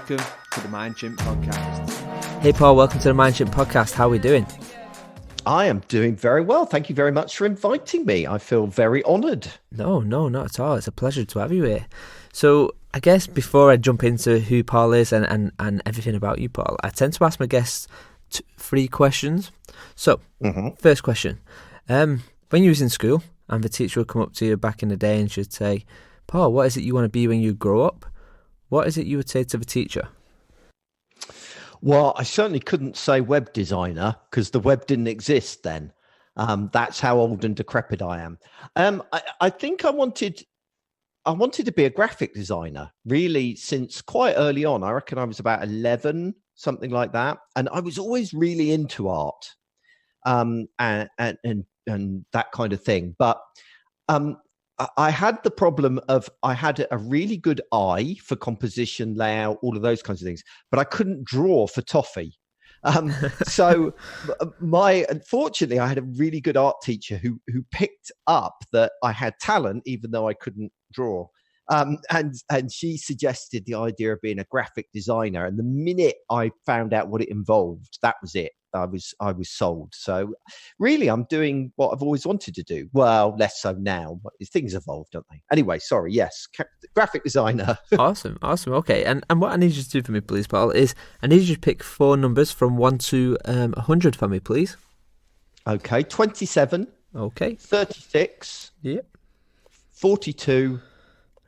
welcome to the MindShimp podcast. Hey Paul, welcome to the MindShimp podcast. How are we doing? I am doing very well. Thank you very much for inviting me. I feel very honoured. No, not at all. It's a pleasure to have you here. So I guess before I jump into who Paul is and everything about you, Paul, I tend to ask my guests three questions. So, First question. When you was in school and the teacher would come up to you back in the day and she'd say, Paul, what is it you want to be when you grow up? What is it you would say to the teacher? Well, I certainly couldn't say web designer because the web didn't exist then. That's how old and decrepit I am. I think I wanted to be a graphic designer really since quite early on. I reckon I was about 11, something like that. And I was always really into art and that kind of thing. But I had the problem of I had a really good eye for composition, layout, all of those kinds of things, but I couldn't draw for toffee. So unfortunately, I had a really good art teacher who picked up that I had talent, even though I couldn't draw. And she suggested the idea of being a graphic designer. And the minute I found out what it involved, that was it. I was sold. So really, I'm doing what I've always wanted to do. Well, less so now, but things evolve, don't they? Anyway, sorry. Yes, graphic designer. Awesome. Okay. And what I need you to do for me, please, Paul, is I need you to pick four numbers from 1 to 100 for me, please. Okay. 27. Okay. 36. Yep. 42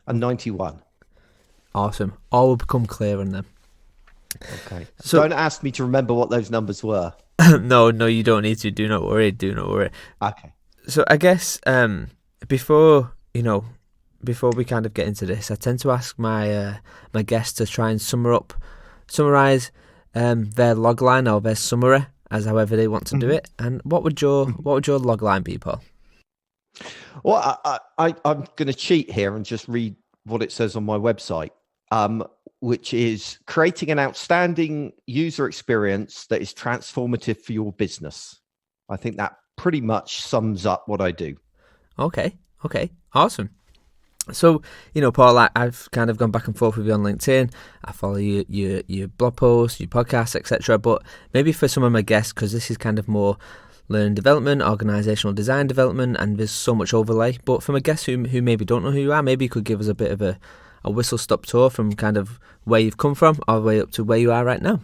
and 91. Awesome. All will become clear in them. Okay. So don't ask me to remember what those numbers were. No, you don't need to. Do not worry. Okay. So I guess before we kind of get into this, I tend to ask my guests to try and summarize their logline or their summary as however they want to do it. And what would your logline be, Paul? Well, I'm going to cheat here and just read what it says on my website. Which is creating an outstanding user experience that is transformative for your business. I think that pretty much sums up what I do. Okay, awesome. So, Paul, I've kind of gone back and forth with you on LinkedIn. I follow your blog posts, your podcasts, etc. But maybe for some of my guests, because this is kind of more learning development, organizational design development, and there's so much overlay. But for my guests who maybe don't know who you are, maybe you could give us a bit of a whistle-stop tour from kind of where you've come from all the way up to where you are right now.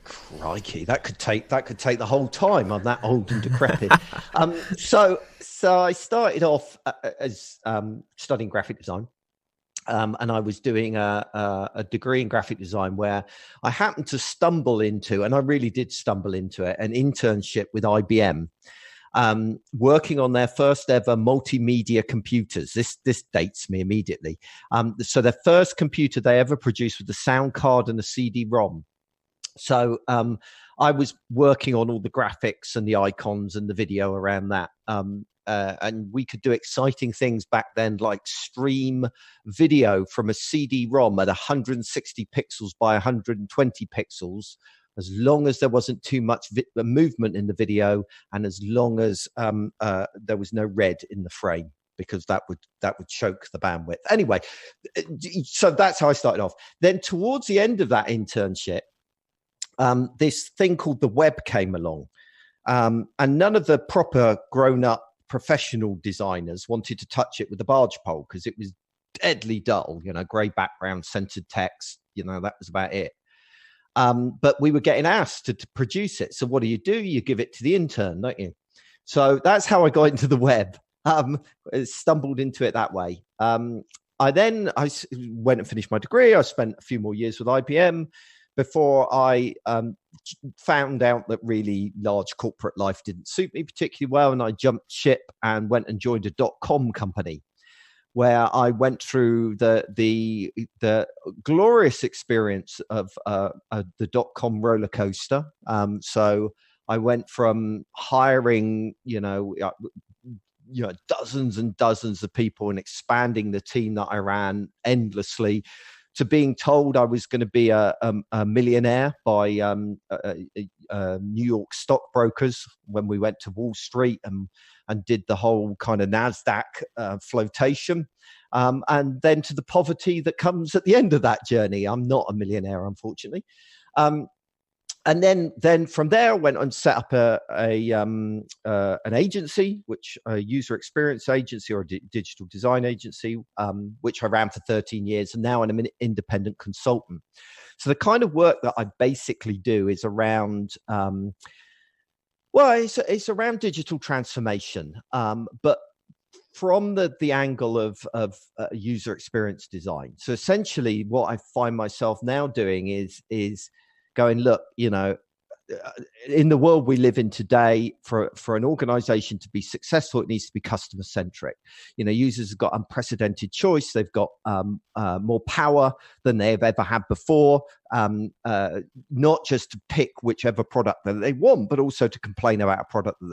Crikey, that could take the whole time. I'm that old and decrepit. So I started off as studying graphic design, and I was doing a degree in graphic design where I happened to stumble into, and I really did stumble into it, an internship with IBM. Working on their first ever multimedia computers. This dates me immediately. So their first computer they ever produced was a sound card and a CD-ROM. So I was working on all the graphics and the icons and the video around that. And we could do exciting things back then, like stream video from a CD-ROM at 160 pixels by 120 pixels. As long as there wasn't too much movement in the video, and as long as there was no red in the frame, because that would choke the bandwidth. Anyway, so that's how I started off. Then towards the end of that internship, this thing called the web came along, and none of the proper grown-up professional designers wanted to touch it with a barge pole because it was deadly dull. Grey background, centered text. That was about it. But we were getting asked to produce it. So what do? You give it to the intern, don't you? So that's how I got into the web. Stumbled into it that way. I went and finished my degree. I spent a few more years with IBM before I found out that really large corporate life didn't suit me particularly well. And I jumped ship and went and joined a .com company, where I went through the glorious experience of the .com roller coaster. So I went from hiring, dozens and dozens of people and expanding the team that I ran endlessly, to being told I was going to be a millionaire by New York stockbrokers when we went to Wall Street, and and did the whole kind of NASDAQ flotation. And then to the poverty that comes at the end of that journey. I'm not a millionaire, unfortunately. And then from there, I went and set up an agency, which a user experience agency or a digital design agency, which I ran for 13 years. And now I'm an independent consultant. So the kind of work that I basically do is around, it's around digital transformation, but from the angle of user experience design. So essentially, what I find myself now doing is going, look, in the world we live in today, for an organization to be successful, it needs to be customer centric. Users have got unprecedented choice. They've got more power than they've ever had before, not just to pick whichever product that they want, but also to complain about a product that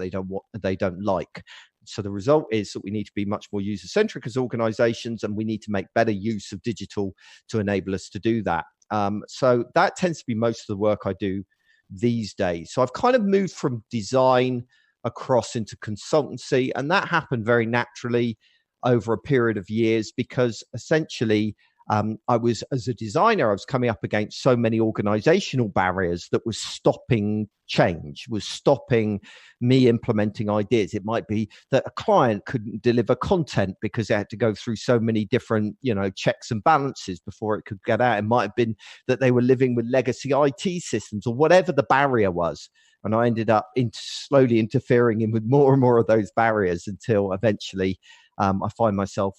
they don't like. So the result is that we need to be much more user centric as organizations, and we need to make better use of digital to enable us to do that. So that tends to be most of the work I do these days. So I've kind of moved from design across into consultancy, and that happened very naturally over a period of years because essentially as a designer, I was coming up against so many organizational barriers that was stopping change, was stopping me implementing ideas. It might be that a client couldn't deliver content because they had to go through so many different, checks and balances before it could get out. It might have been that they were living with legacy IT systems or whatever the barrier was. And I ended up slowly interfering in with more and more of those barriers until eventually I find myself,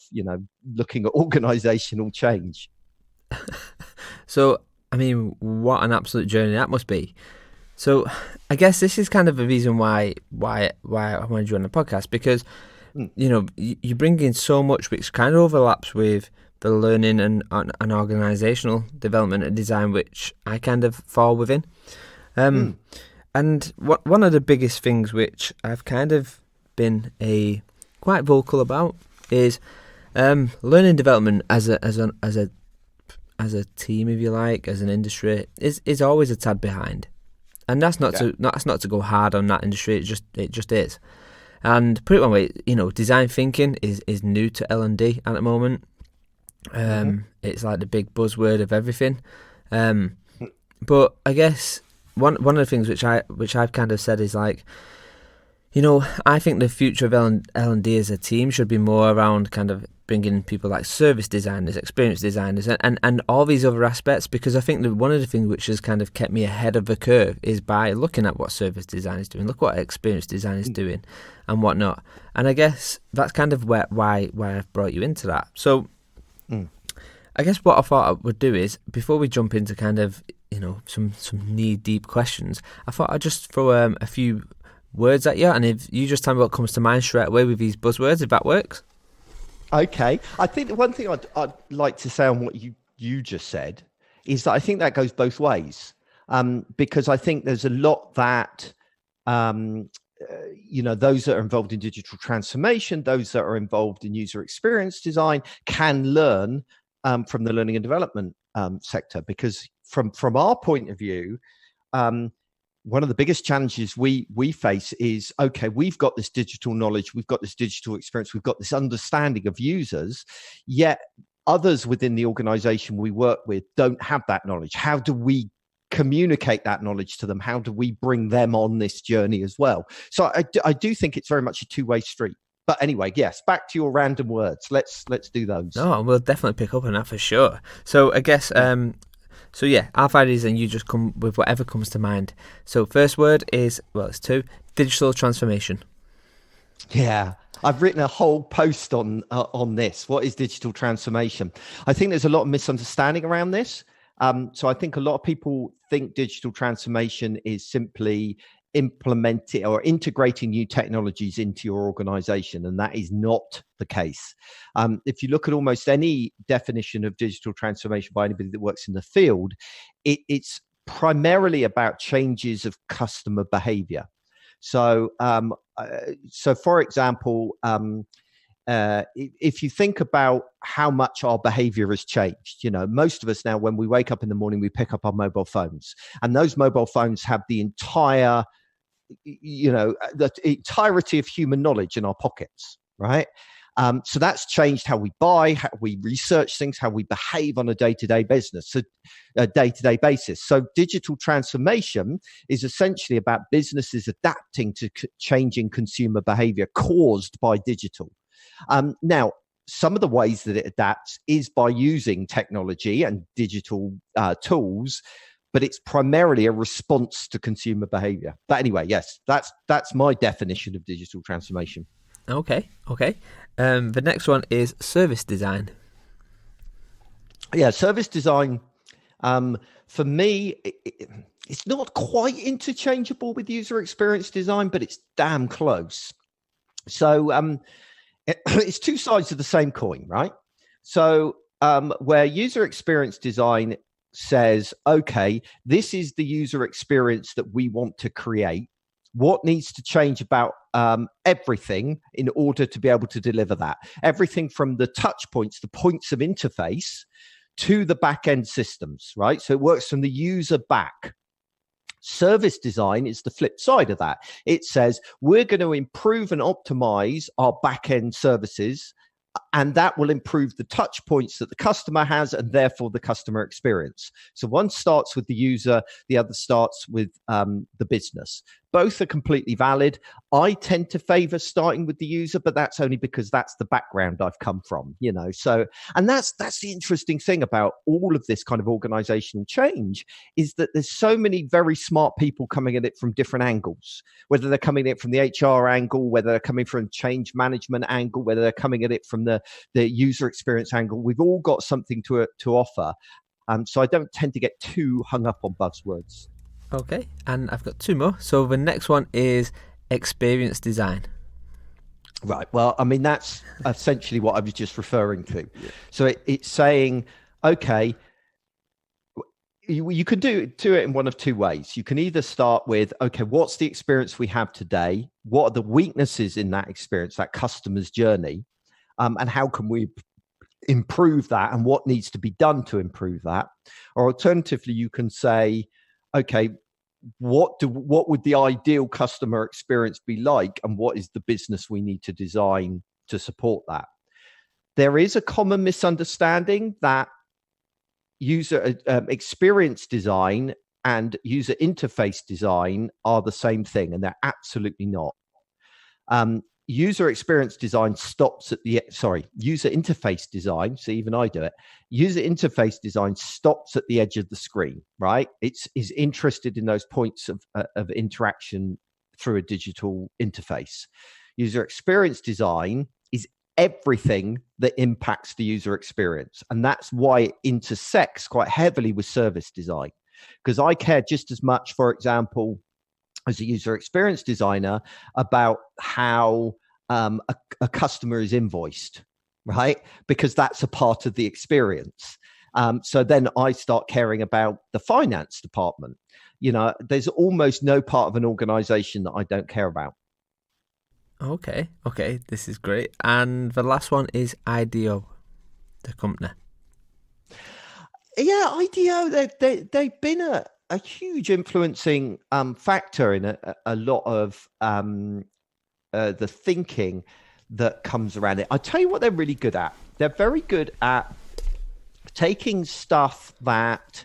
looking at organizational change. So, I mean, what an absolute journey that must be. So, I guess this is kind of the reason why I wanted you on the podcast, because, you bring in so much which kind of overlaps with the learning and organizational development and design, which I kind of fall within. And one of the biggest things which I've kind of been quite vocal about is learning development as a team, if you like, as an industry is always a tad behind, and that's not to go hard on that industry. It just is. And put it one way, design thinking is new to L&D at the moment. It's like the big buzzword of everything. But I guess one of the things which I've kind of said is like, I think the future of L&D as a team should be more around kind of bringing people like service designers, experience designers, and all these other aspects, because I think that one of the things which has kind of kept me ahead of the curve is by looking at what service design is doing, look what experience design is doing and whatnot. And I guess that's kind of why I've brought you into that. So I guess what I thought I would do is, before we jump into kind of, some knee-deep questions, I thought I'd just throw a few words at you, and if you just tell me what comes to mind straight away with these buzzwords, if that works. Okay. I think the one thing I'd like to say on what you just said is that I think that goes both ways, because I think there's a lot that those that are involved in digital transformation, those that are involved in user experience design can learn from the learning and development sector, because from our point of view, one of the biggest challenges we face is, okay, we've got this digital knowledge, we've got this digital experience, we've got this understanding of users, yet others within the organization we work with don't have that knowledge. How do we communicate that knowledge to them? How do we bring them on this journey as well? So I do think it's very much a two-way street. But anyway, yes, back to your random words. Let's do those. No, we'll definitely pick up on that for sure. So I guess... So yeah, I'll find these and you just come with whatever comes to mind. So first word is, it's two, digital transformation. Yeah, I've written a whole post on this. What is digital transformation? I think there's a lot of misunderstanding around this. So I think a lot of people think digital transformation is simply implementing or integrating new technologies into your organization, and that is not the case. If you look at almost any definition of digital transformation by anybody that works in the field, it's primarily about changes of customer behavior. So for example, if you think about how much our behavior has changed, most of us now, when we wake up in the morning, we pick up our mobile phones, and those mobile phones have the entire the entirety of human knowledge in our pockets, right? So that's changed how we buy, how we research things, how we behave on a day-to-day basis. So digital transformation is essentially about businesses adapting to changing consumer behavior caused by digital. Now, some of the ways that it adapts is by using technology and digital tools, but it's primarily a response to consumer behavior. But anyway, yes, that's my definition of digital transformation. Okay. The next one is service design. Yeah, service design, for me, it's not quite interchangeable with user experience design, but it's damn close. So it's two sides of the same coin, right? So where user experience design says, okay, this is the user experience that we want to create. What needs to change about everything in order to be able to deliver that? Everything from the touch points, the points of interface, to the back end systems, right? So it works from the user back. Service design is the flip side of that. It says we're going to improve and optimize our back end services, and that will improve the touch points that the customer has and therefore the customer experience. So one starts with the user, the other starts with the business. Both are completely valid. I tend to favor starting with the user, but that's only because that's the background I've come from, So, and that's the interesting thing about all of this kind of organizational change, is that there's so many very smart people coming at it from different angles, whether they're coming at it from the HR angle, whether they're coming from change management angle, whether they're coming at it from the user experience angle. We've all got something to offer. So I don't tend to get too hung up on buzzwords. Okay, and I've got two more. So the next one is experience design. Right. Well, I mean, that's essentially what I was just referring to. Yeah. So it's saying, okay, you can do it in one of two ways. You can either start with, okay, what's the experience we have today? What are the weaknesses in that experience, that customer's journey? And how can we improve that? And what needs to be done to improve that? Or alternatively, you can say, okay, what would the ideal customer experience be like, and what is the business we need to design to support that? There is a common misunderstanding that user experience design and user interface design are the same thing, and they're absolutely not. User experience design stops at user interface design. So even I do it. User interface design stops at the edge of the screen, right? It's is interested in those points of interaction through a digital interface. User experience design is everything that impacts the user experience. And that's why it intersects quite heavily with service design, because I care just as much, for example, as a user experience designer, about how a customer is invoiced, right? Because that's a part of the experience. So then I start caring about the finance department. There's almost no part of an organization that I don't care about. Okay, this is great. And the last one is IDEO, the company. Yeah, IDEO, they've been a huge influencing factor in a lot of the thinking that comes around it. I tell you what they're really good at. They're very good at taking stuff that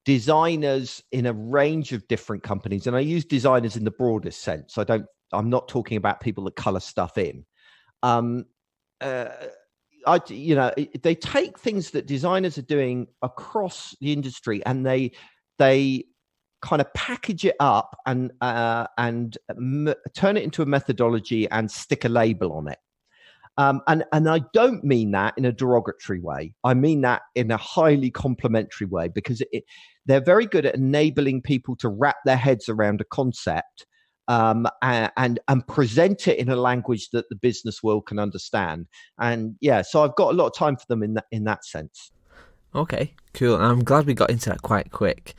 designers in a range of different companies, and I use designers in the broadest sense. I'm not talking about people that color stuff in. They take things that designers are doing across the industry, and they kind of package it up and turn it into a methodology and stick a label on it. And I don't mean that in a derogatory way. I mean that in a highly complimentary way, because they're very good at enabling people to wrap their heads around a concept and present it in a language that the business world can understand. And yeah, so I've got a lot of time for them in that sense. Okay, cool. I'm glad we got into that quite quick,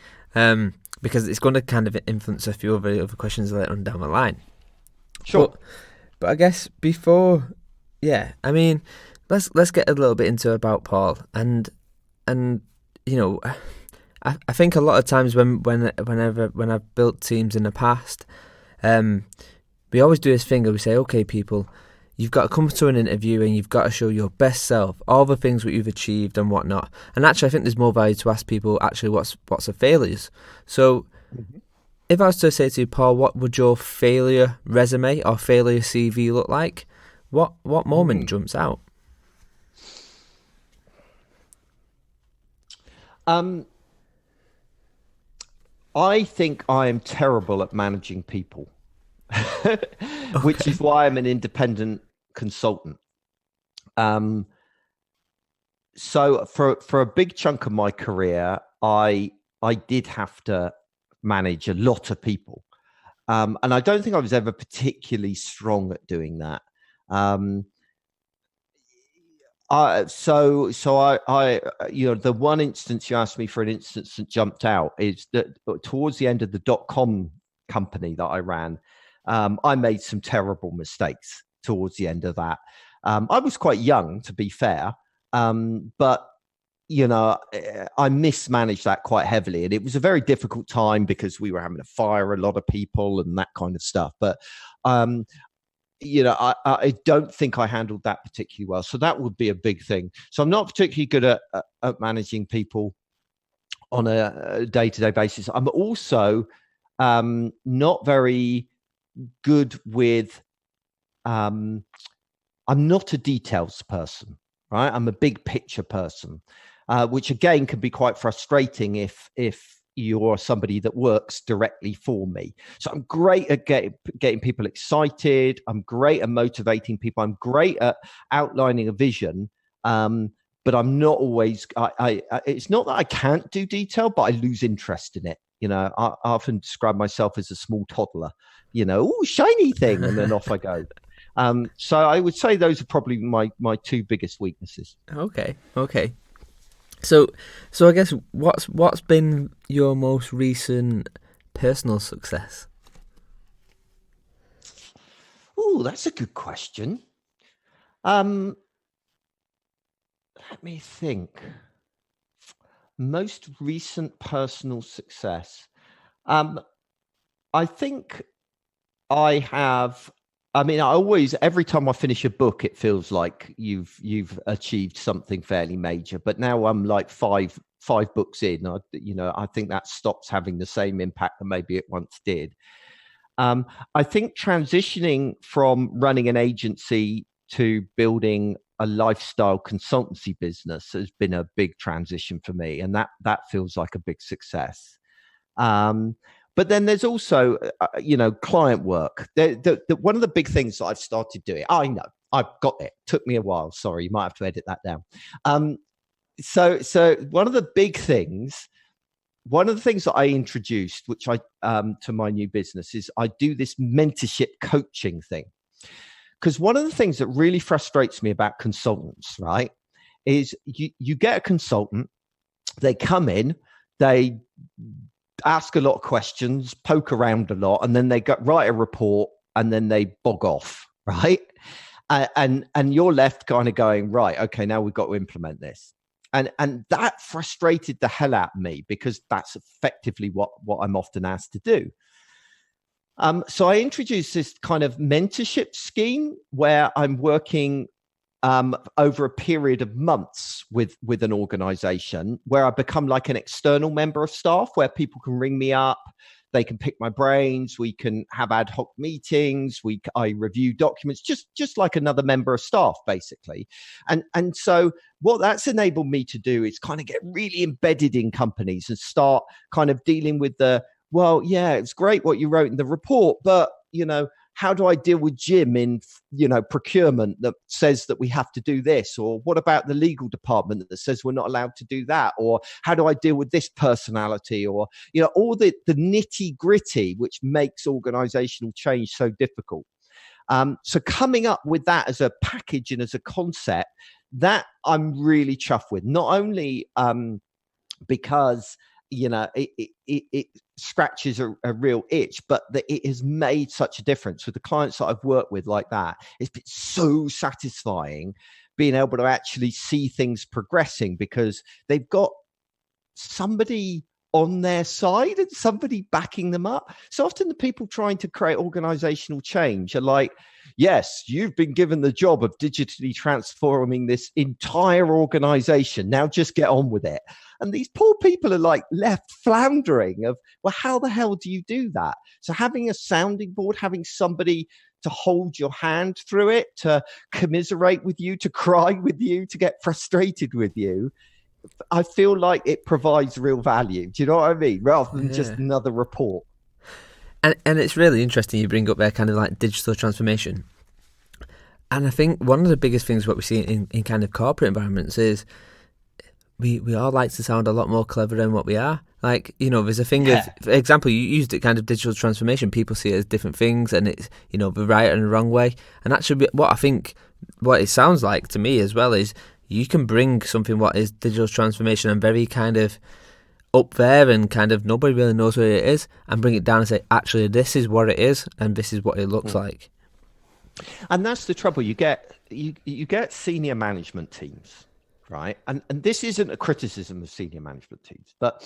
because it's going to kind of influence a few other questions later on down the line. Sure. But I guess before, I mean, let's get a little bit into about Paul and I think a lot of times when I've built teams in the past, we always do this thing where we say, okay, people, you've got to come to an interview and you've got to show your best self, all the things that you've achieved and whatnot. And actually, I think there's more value to ask people actually what's the failures. So if I was to say to you, Paul, what would your failure resume or failure CV look like? What moment jumps out? I think I am terrible at managing people, which is why I'm an independent consultant. So for a big chunk of my career, I did have to manage a lot of people, and I don't think I was ever particularly strong at doing that. So I, the one instance you asked me for, an instance that jumped out is that towards the end of the .com company that I ran, I made some terrible mistakes towards the end of that. I was quite young, to be fair, but I mismanaged that quite heavily, and it was a very difficult time because we were having to fire a lot of people and that kind of stuff. But I don't think I handled that particularly well. So that would be a big thing. So I'm not particularly good at managing people on a day-to-day basis. I'm also not very good with, I'm not a details person, right? I'm a big picture person, which again can be quite frustrating if you're somebody that works directly for me. So I'm great at getting people excited. I'm great at motivating people. I'm great at outlining a vision. But I'm not always, it's not that I can't do detail, but I lose interest in it. I often describe myself as a small toddler, shiny thing, and then off I go. So I would say those are probably my two biggest weaknesses. Okay. So I guess what's been your most recent personal success? Oh, that's a good question. Let me think. Most recent personal success. I think I have. I always, every time I finish a book, it feels like you've achieved something fairly major. But now I'm like five books in. I think that stops having the same impact that maybe it once did. I think transitioning from running an agency to building a lifestyle consultancy business has been a big transition for me, and that feels like a big success. But then there's also, client work. One of the big things that I've started doing, I know, I've got it. Took me a while. Sorry, you might have to edit that down. So one of the things that I introduced, which to my new business, is I do this mentorship coaching thing. Because one of the things that really frustrates me about consultants, right, is you get a consultant, they come in, they ask a lot of questions, poke around a lot, and then they write a report, and then they bog off, right? And you're left kind of going, right, okay, now we've got to implement this. And that frustrated the hell out of me, because that's effectively what I'm often asked to do. So I introduced this kind of mentorship scheme where I'm working over a period of months with an organization, where I become like an external member of staff, where people can ring me up, they can pick my brains, we can have ad hoc meetings, I review documents, just like another member of staff, basically. And so what that's enabled me to do is kind of get really embedded in companies and start kind of dealing with well, yeah, it's great what you wrote in the report, but how do I deal with Jim in, procurement that says that we have to do this? Or what about the legal department that says we're not allowed to do that? Or how do I deal with this personality? Or, all the nitty gritty, which makes organizational change so difficult. So coming up with that as a package and as a concept, that I'm really chuffed with. Not only because it scratches a real itch, but that it has made such a difference with the clients that I've worked with like that. It's been so satisfying being able to actually see things progressing, because they've got somebody on their side and somebody backing them up. So often the people trying to create organizational change are like, yes, you've been given the job of digitally transforming this entire organization. Now just get on with it. And these poor people are like left floundering of, well, how the hell do you do that? So having a sounding board, having somebody to hold your hand through it, to commiserate with you, to cry with you, to get frustrated with you, I feel like it provides real value. Do you know what I mean? Rather than just another report. And it's really interesting you bring up there kind of like digital transformation. And I think one of the biggest things what we see in kind of corporate environments is we all like to sound a lot more clever than what we are. Like, you know, there's a thing of, for example, you used it kind of digital transformation. People see it as different things, and it's, you know, the right and the wrong way. And actually what it sounds like to me as well is you can bring something what is digital transformation and very kind of up there and kind of nobody really knows what it is, and bring it down and say, actually, this is what it is and this is what it looks like. And that's the trouble. You get senior management teams, right? And this isn't a criticism of senior management teams, but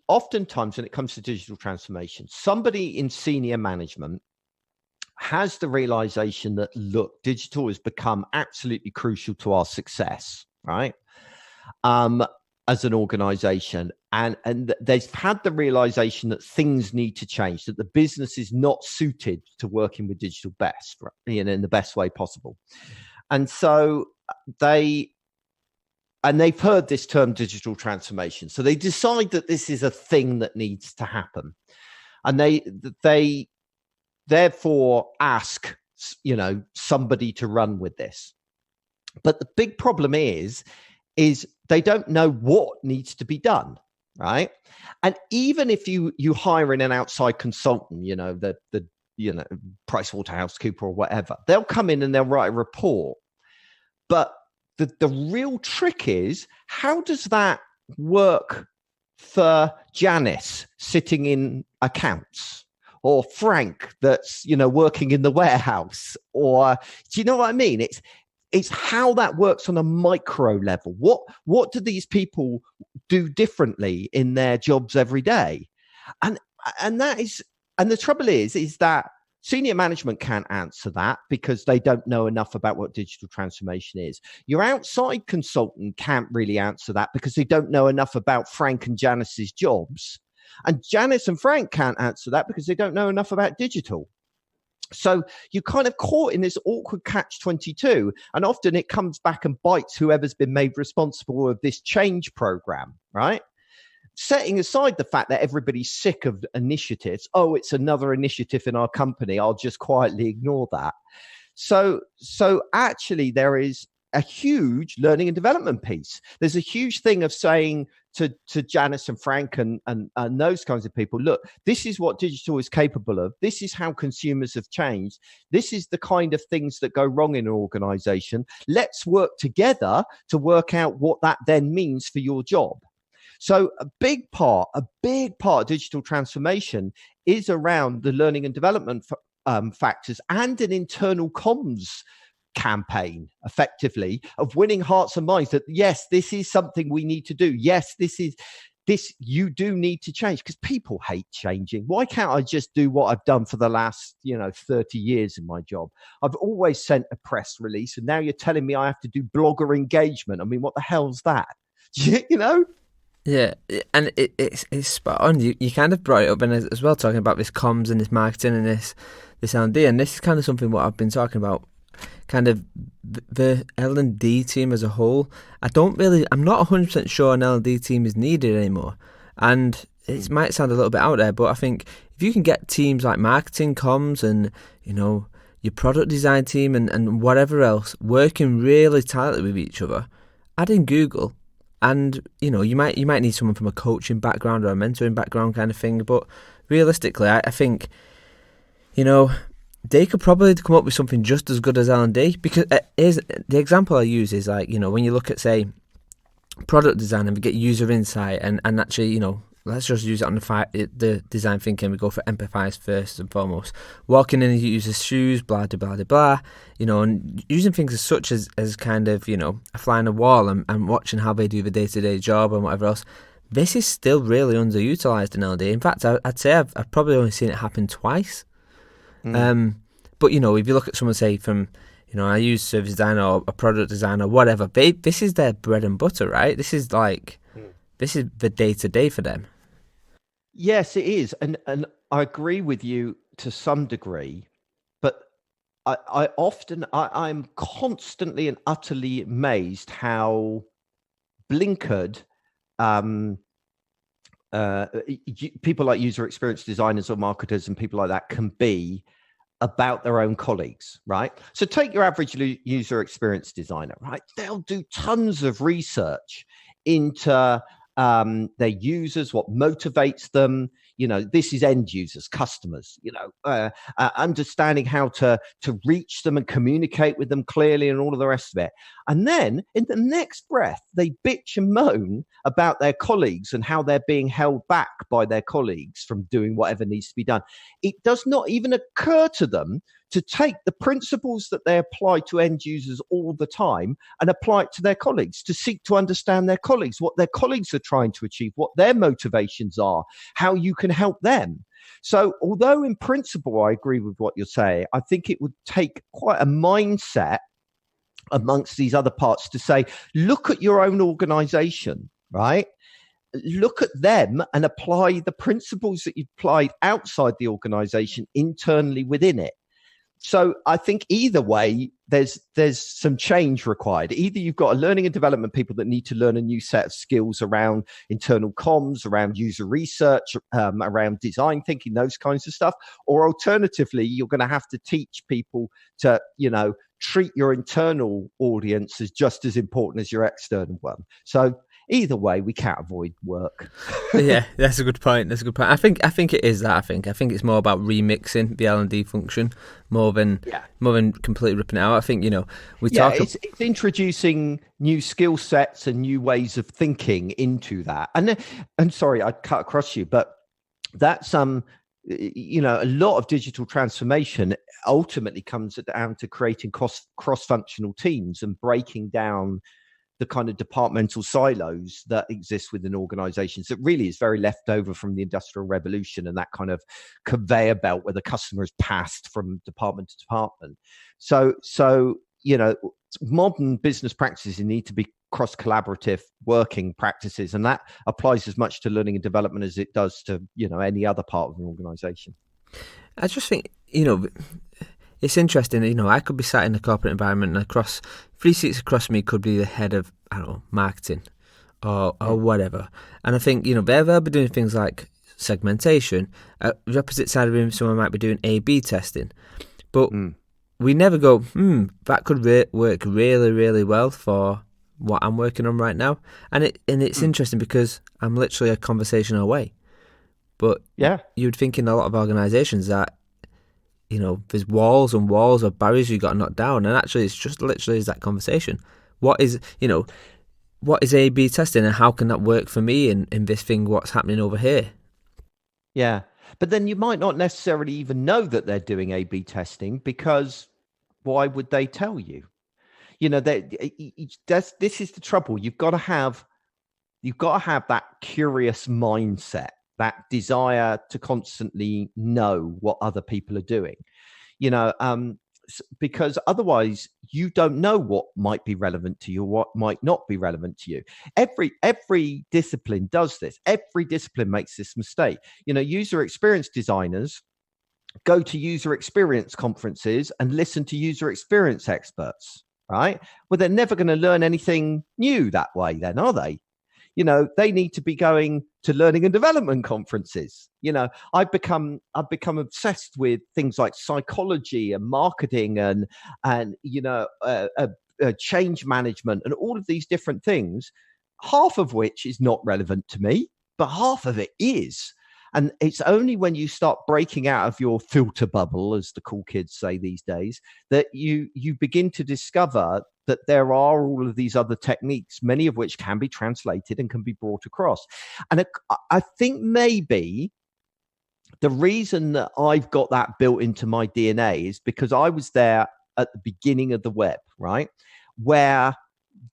oftentimes when it comes to digital transformation, somebody in senior management has the realization that, look, digital has become absolutely crucial to our success, right? As an organization, and they've had the realization that things need to change, that the business is not suited to working with digital best, right? In the best way possible. And so they've heard this term digital transformation. So they decide that this is a thing that needs to happen. And they therefore ask, you know, somebody to run with this. But the big problem is they don't know what needs to be done, right? And even if you hire in an outside consultant, you know, the PricewaterhouseCoopers or whatever, they'll come in and they'll write a report. But the real trick is, how does that work for Janice sitting in accounts, or Frank that's, you know, working in the warehouse? Or do you know what I mean? It's how that works on a micro level. What do these people do differently in their jobs every day? And the trouble is that senior management can't answer that because they don't know enough about what digital transformation is. Your outside consultant can't really answer that because they don't know enough about Frank and Janice's jobs. And Janice and Frank can't answer that because they don't know enough about digital. So you're kind of caught in this awkward catch-22, and often it comes back and bites whoever's been made responsible of this change program, right? Setting aside the fact that everybody's sick of initiatives. Oh, it's another initiative in our company, I'll just quietly ignore that. So actually there is a huge learning and development piece. There's a huge thing of saying to Janice and Frank and those kinds of people, look, this is what digital is capable of. This is how consumers have changed. This is the kind of things that go wrong in an organization. Let's work together to work out what that then means for your job. So a big part of digital transformation is around the learning and development factors and an internal comms campaign, effectively, of winning hearts and minds that, yes, this is something we need to do. Yes, this you do need to change, because people hate changing. Why can't I just do what I've done for the last 30 years in my job? I've always sent a press release, and now you're telling me I have to do blogger engagement. I mean, what the hell's that? You know? Yeah, and it's spot on. You kind of brought it up, and as well, talking about this comms and this marketing and this L&D, and this is kind of something what I've been talking about, kind of the L&D team as a whole. I'm not 100% sure an L&D team is needed anymore, and it might sound a little bit out there, but I think if you can get teams like marketing, comms, and your product design team and whatever else working really tightly with each other, add in Google. And you might need someone from a coaching background or a mentoring background kind of thing, but realistically, I think they could probably come up with something just as good as L&D, because the example I use is like when you look at, say, product design and we get user insight and actually let's just use it on the design thinking. We go for empathize first and foremost. Walking in a user's shoes, blah, blah, blah, blah, and using things as such as kind of, a fly on the wall and watching how they do the day-to-day job and whatever else. this is still really underutilized in LD. In fact, I'd say I've probably only seen it happen twice. But, you know, if you look at someone, say, from, you know, I use service design or a product design or whatever, this is their bread and butter, right? This is this is the day-to-day for them. Yes, it is. And I agree with you to some degree, but I'm constantly and utterly amazed how blinkered people like user experience designers or marketers and people like that can be about their own colleagues, right? So take your average user experience designer, right? They'll do tons of research into their users, what motivates them. You know, this is end users, customers, you know, understanding how to reach them and communicate with them clearly and all of the rest of it. And then in the next breath, they bitch and moan about their colleagues and how they're being held back by their colleagues from doing whatever needs to be done. It does not even occur to them to take the principles that they apply to end users all the time and apply it to their colleagues, to seek to understand their colleagues, what their colleagues are trying to achieve, what their motivations are, how you can help them. So although in principle, I agree with what you're saying, I think it would take quite a mindset amongst these other parts to say, look at your own organization, right? Look at them and apply the principles that you've applied outside the organization internally within it. So I think either way, there's some change required. Either you've got a learning and development people that need to learn a new set of skills around internal comms, around user research, around design thinking, those kinds of stuff. Or alternatively, you're going to have to teach people to, you know, treat your internal audience as just as important as your external one. So either way, we can't avoid work. Yeah, that's a good point. That's a good point. I think it is that. I think it's more about remixing the L&D function more than completely ripping it out. I think, you know, it's introducing new skill sets and new ways of thinking into that. And sorry, I cut across you, but that's you know, a lot of digital transformation ultimately comes down to creating cross-functional teams and breaking down the kind of departmental silos that exist within organizations that really is very left over from the Industrial Revolution and that kind of conveyor belt where the customer is passed from department to department. So, you know, modern business practices need to be cross-collaborative working practices, and that applies as much to learning and development as it does to, you know, any other part of an organization. I just think, you know, it's interesting. You know, I could be sat in a corporate environment and across 3 seats across me could be the head of, I don't know, marketing or whatever. And I think, you know, they'll be doing things like segmentation. The opposite side of the room, someone might be doing A/B testing. But we never go, that could work really, really well for what I'm working on right now. And it's interesting because I'm literally a conversation away. But yeah, you'd think in a lot of organizations that, you know, there's walls and walls of barriers you've got to knock down. And actually, it's just literally is that conversation. What is A/B testing and how can that work for me in this thing, what's happening over here? Yeah. But then you might not necessarily even know that they're doing A/B testing, because why would they tell you? You know, this is the trouble. You've got to have that curious mindset, that desire to constantly know what other people are doing, you know, because otherwise you don't know what might be relevant to you, what might not be relevant to you. Every discipline does this. Every discipline makes this mistake. You know, user experience designers go to user experience conferences and listen to user experience experts, right? Well, they're never going to learn anything new that way then, are they? You know, they need to be going to learning and development conferences. You know, I've become obsessed with things like psychology and marketing and you know, change management and all of these different things, half of which is not relevant to me, but half of it is. And it's only when you start breaking out of your filter bubble, as the cool kids say these days, that you begin to discover that there are all of these other techniques, many of which can be translated and can be brought across. And I think maybe the reason that I've got that built into my DNA is because I was there at the beginning of the web, right? Where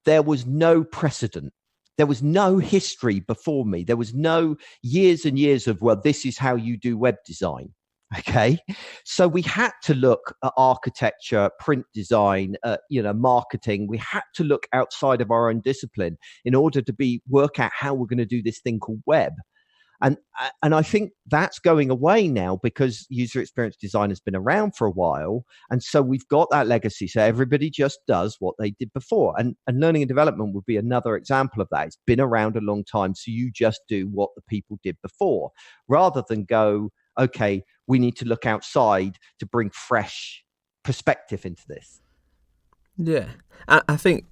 there was no precedent There was no history before me. There was no years and years of, well, this is how you do web design. Okay. So we had to look at architecture, print design, marketing. We had to look outside of our own discipline in order to work out how we're going to do this thing called web. And I think that's going away now because user experience design has been around for a while. And so we've got that legacy. So everybody just does what they did before. And learning and development would be another example of that. It's been around a long time. So you just do what the people did before rather than go, okay, we need to look outside to bring fresh perspective into this. Yeah. I think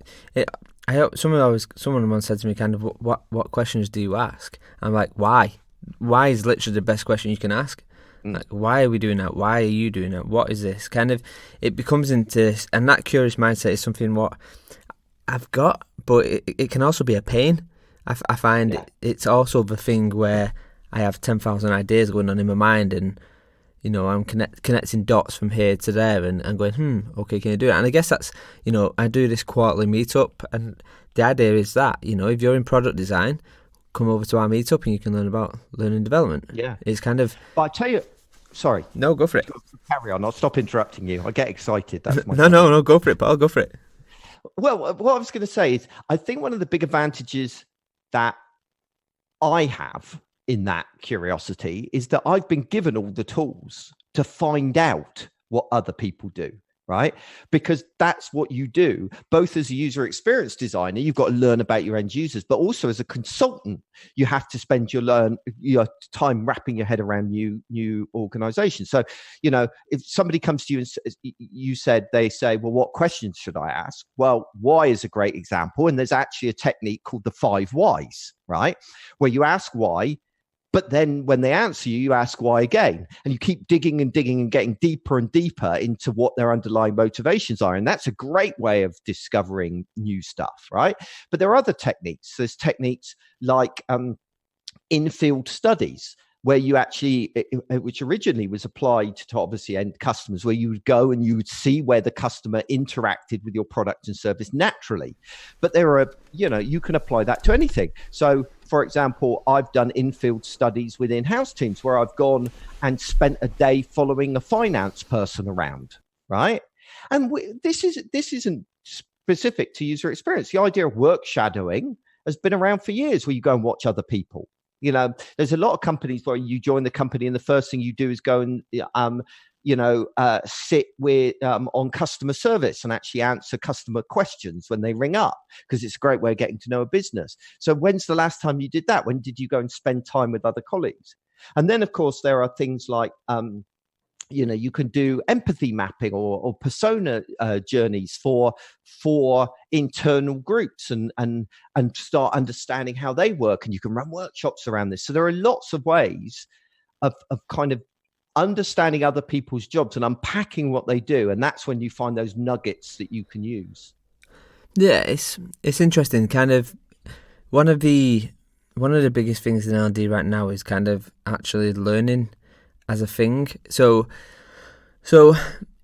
someone once said to me kind of, what questions do you ask? I'm like, why? Why is literally the best question you can ask. Like, why are we doing that? Why are you doing that? What is this? Kind of, it becomes into, and that curious mindset is something what I've got, but it can also be a pain. I find it's also the thing where I have 10,000 ideas going on in my mind, and I'm connecting dots from here to there and going, okay, can you do it? And I guess that's, I do this quarterly meetup, and the idea is that, if you're in product design, come over to our meetup and you can learn about learning development. Yeah. It's kind of... But I tell you, sorry. No, go for it. Carry on. I'll stop interrupting you. I get excited. That's my No, go for it, Paul. Go for it. Well, what I was going to say is I think one of the big advantages that I have in that curiosity is that I've been given all the tools to find out what other people do, right? Because that's what you do, both as a user experience designer, you've got to learn about your end users, but also as a consultant, you have to spend your time wrapping your head around new organizations. So, if somebody comes to you and they say, well, what questions should I ask? Well, why is a great example. And there's actually a technique called the 5 whys, right? Where you ask why, but then when they answer you, you ask why again. And you keep digging and digging and getting deeper and deeper into what their underlying motivations are. And that's a great way of discovering new stuff, right? But there are other techniques. There's techniques like in-field studies, where you actually, which originally was applied to obviously end customers, where you would go and you would see where the customer interacted with your product and service naturally. But there are, you can apply that to anything. So, for example, I've done in-field studies with in-house teams where I've gone and spent a day following a finance person around, right? And this isn't specific to user experience. The idea of work shadowing has been around for years, where you go and watch other people. There's a lot of companies where you join the company and the first thing you do is go and, sit with on customer service and actually answer customer questions when they ring up, because it's a great way of getting to know a business. So when's the last time you did that? When did you go and spend time with other colleagues? And then, of course, there are things like, you can do empathy mapping or persona journeys for internal groups and start understanding how they work. And you can run workshops around this. So there are lots of ways of kind of understanding other people's jobs and unpacking what they do. And that's when you find those nuggets that you can use. Yeah, it's interesting. Kind of one of the biggest things in L&D right now is kind of actually learning as a thing. So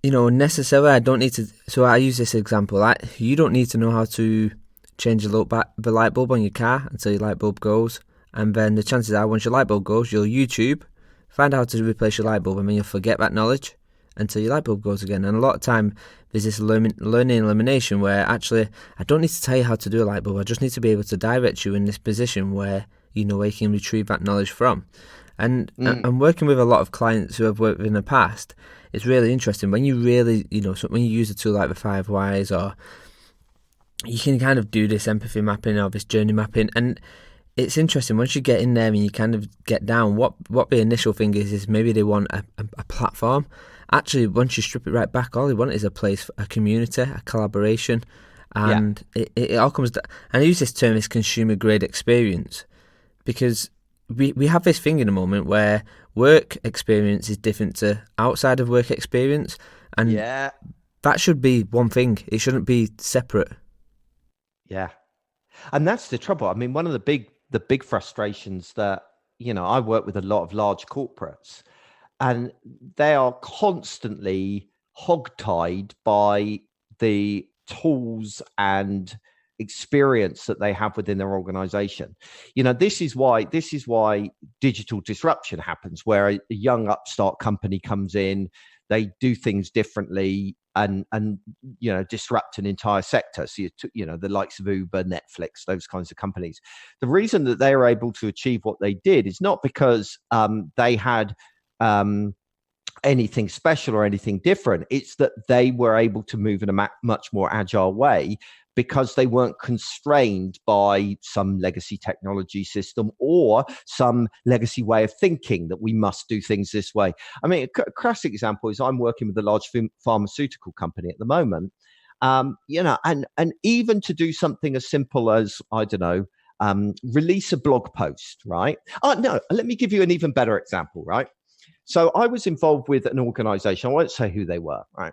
necessarily I don't need to. So I use this example. You don't need to know how to change the light bulb on your car until your light bulb goes, and then the chances are once your light bulb goes, you'll YouTube, find out how to replace your light bulb, and then you'll forget that knowledge until your light bulb goes again. And a lot of time there's this learning elimination where actually I don't need to tell you how to do a light bulb. I just need to be able to direct you in this position where where you can retrieve that knowledge from. And I'm working with a lot of clients who I've worked with in the past. It's really interesting when you really, so when you use a tool like the 5 whys, or you can kind of do this empathy mapping or this journey mapping. And it's interesting once you get in there and you kind of get down, what the initial thing is maybe they want a platform. Actually, once you strip it right back, all they want is a place, a community, a collaboration. And it all comes down. And I use this term, this consumer grade experience, because we have this thing in a moment where work experience is different to outside of work experience, and that should be one thing. It shouldn't be separate. Yeah, and that's the trouble. I mean, one of the big frustrations that I work with a lot of large corporates, and they are constantly hogtied by the tools and experience that they have within their organization. This is why digital disruption happens, where a young upstart company comes in, they do things differently and disrupt an entire sector. So the likes of Uber, Netflix, those kinds of companies. The reason that they were able to achieve what they did is not because they had anything special or anything different. It's that they were able to move in a much more agile way because they weren't constrained by some legacy technology system or some legacy way of thinking that we must do things this way. I mean, a classic example is I'm working with a large pharmaceutical company at the moment, and even to do something as simple as, I don't know, release a blog post, right? Oh, no, let me give you an even better example, right? So I was involved with an organization. I won't say who they were, right?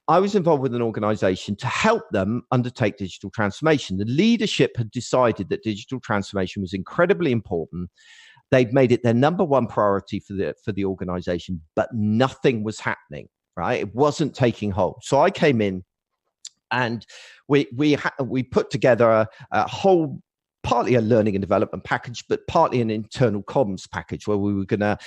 I was involved with an organization to help them undertake digital transformation. The leadership had decided that digital transformation was incredibly important. They'd made it their number one priority for the organization, but nothing was happening, right? It wasn't taking hold. So I came in and we put together a whole, partly a learning and development package, but partly an internal comms package where we were going to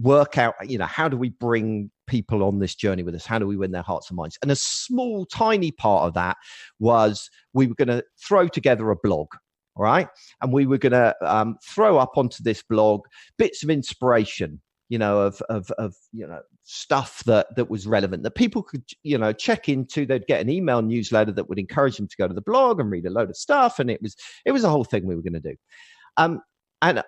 work out, how do we bring people on this journey with us? How do we win their hearts and minds? And a small, tiny part of that was we were going to throw together a blog, all right? And we were going to throw up onto this blog bits of inspiration, of stuff that was relevant that people could, check into. They'd get an email newsletter that would encourage them to go to the blog and read a load of stuff. And it was a whole thing we were going to do. And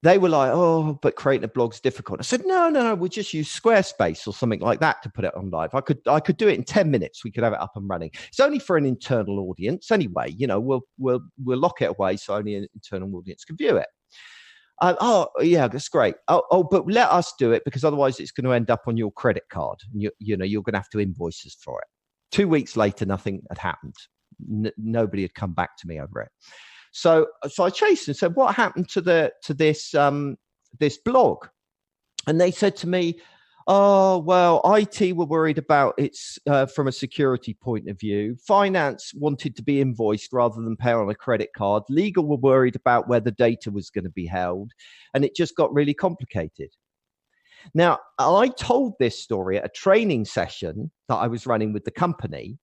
they were like, oh, but creating a blog's difficult. I said, no, we'll just use Squarespace or something like that to put it on live. I could do it in 10 minutes. We could have it up and running. It's only for an internal audience anyway. We'll lock it away so only an internal audience can view it. Oh, yeah, that's great. Oh, but let us do it because otherwise it's going to end up on your credit card. And you're going to have to invoice us for it. 2 weeks later, nothing had happened. Nobody had come back to me over it. So I chased and said, what happened to this blog? And they said to me, oh, well, IT were worried about it's from a security point of view. Finance wanted to be invoiced rather than pay on a credit card. Legal were worried about where the data was going to be held. And it just got really complicated. Now, I told this story at a training session that I was running with the company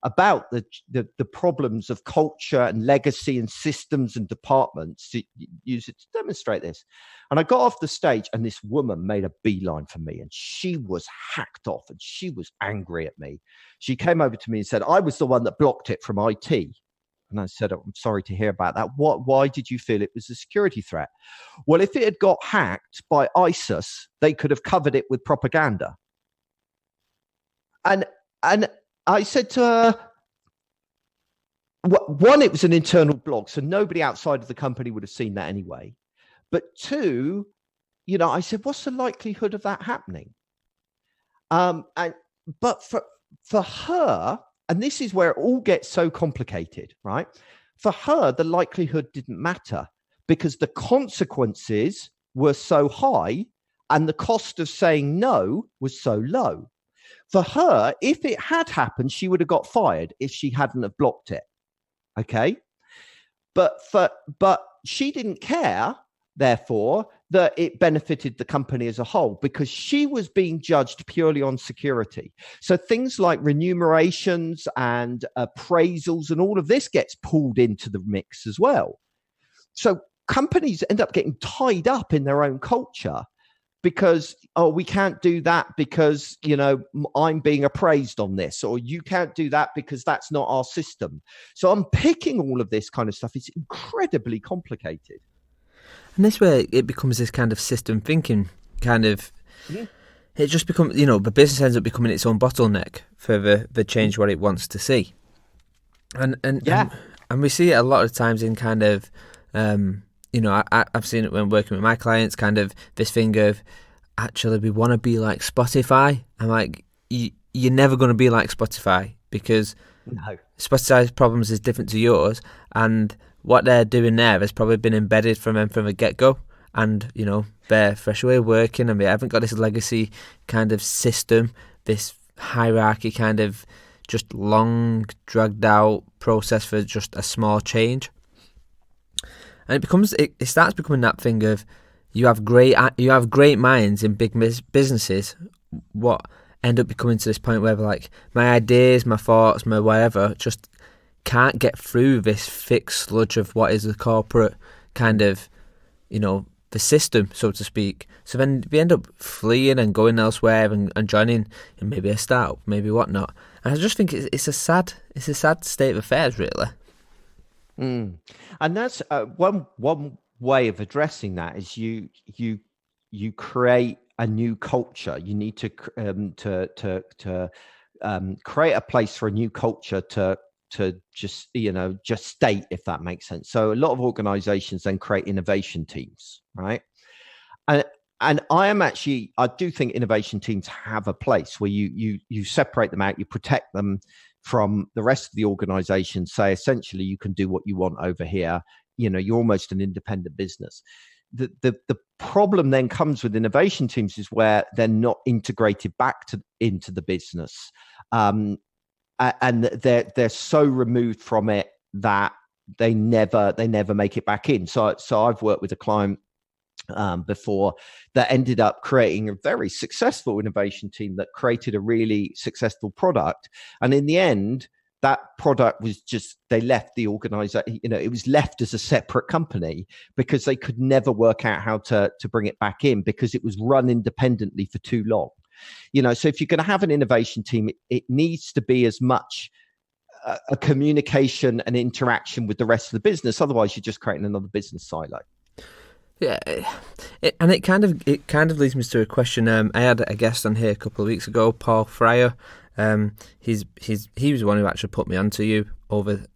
about the problems of culture and legacy and systems and departments to use it to demonstrate this. And I got off the stage and this woman made a beeline for me and she was hacked off and she was angry at me. She came over to me and said, I was the one that blocked it from IT. And I said, oh, I'm sorry to hear about that. Why did you feel it was a security threat? Well, if it had got hacked by ISIS, they could have covered it with propaganda. And I said to her, one, it was an internal blog, so nobody outside of the company would have seen that anyway. But two, I said, what's the likelihood of that happening? But for her, and this is where it all gets so complicated, right? For her, the likelihood didn't matter because the consequences were so high and the cost of saying no was so low. For her, if it had happened, she would have got fired if she hadn't have blocked it. Okay. But she didn't care, therefore, that it benefited the company as a whole because she was being judged purely on security. So things like remunerations and appraisals and all of this gets pulled into the mix as well. So companies end up getting tied up in their own culture because, oh, we can't do that because, I'm being appraised on this, or you can't do that because that's not our system. So I'm picking all of this kind of stuff. It's incredibly complicated. And this way it becomes this kind of system thinking kind of, it just becomes, the business ends up becoming its own bottleneck for the change what it wants to see. And we see it a lot of times in kind of, I've seen it when working with my clients, kind of this thing of, actually, we want to be like Spotify. I'm like, you're never going to be like Spotify because Spotify's problems is different to yours. And what they're doing there has probably been embedded from a get-go. And, they're fresh way of working and they haven't got this legacy kind of system, this hierarchy kind of just long, dragged out process for just a small change. And it starts becoming that thing of you have great minds in big businesses, what end up becoming to this point where like my ideas, my thoughts, my whatever just can't get through this thick sludge of what is the corporate kind of, the system, so to speak. So then we end up fleeing and going elsewhere and joining in maybe a startup, maybe whatnot. And I just think it's a sad state of affairs, really. And that's one way of addressing that is you create a new culture. You need to create a place for a new culture to just state, if that makes sense. So a lot of organizations then create innovation teams, right? And I do think innovation teams have a place where you separate them out, you protect them from the rest of the organization, say essentially you can do what you want over here. You're almost an independent business. The problem then comes with innovation teams is where they're not integrated back into the business. And they're so removed from it that they never make it back in. So I've worked with a client before that ended up creating a very successful innovation team that created a really successful product. And in the end, that product was they left the organization, it was left as a separate company because they could never work out how to bring it back in because it was run independently for too long. So if you're going to have an innovation team, it needs to be as much a communication and interaction with the rest of the business. Otherwise, you're just creating another business silo. Yeah, and it kind of leads me to a question. I had a guest on here a couple of weeks ago, Paul Fryer. He was the one who actually put me onto you over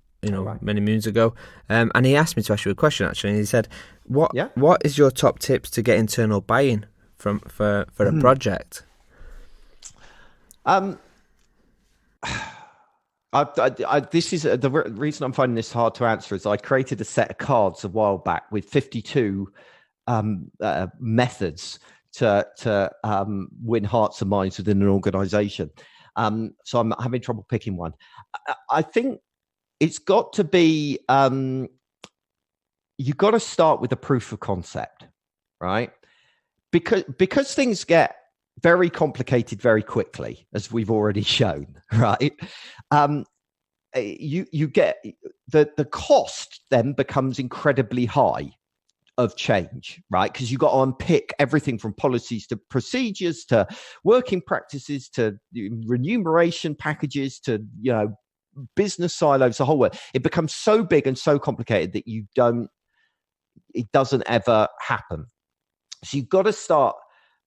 many moons ago. And he asked me to ask you a question actually, and he said, "What is your top tips to get internal buy-in for a project?" This is the reason I'm finding this hard to answer is I created a set of cards a while back with 52 methods to win hearts and minds within an organization. So I'm having trouble picking one. I think it's got to be, you've got to start with a proof of concept, right? Because things get very complicated very quickly, as we've already shown, right? You get the cost then becomes incredibly high of change, right? Because you've got to unpick everything from policies to procedures to working practices to remuneration packages to business silos, the whole way. It becomes so big and so complicated that it doesn't ever happen. So you've got to start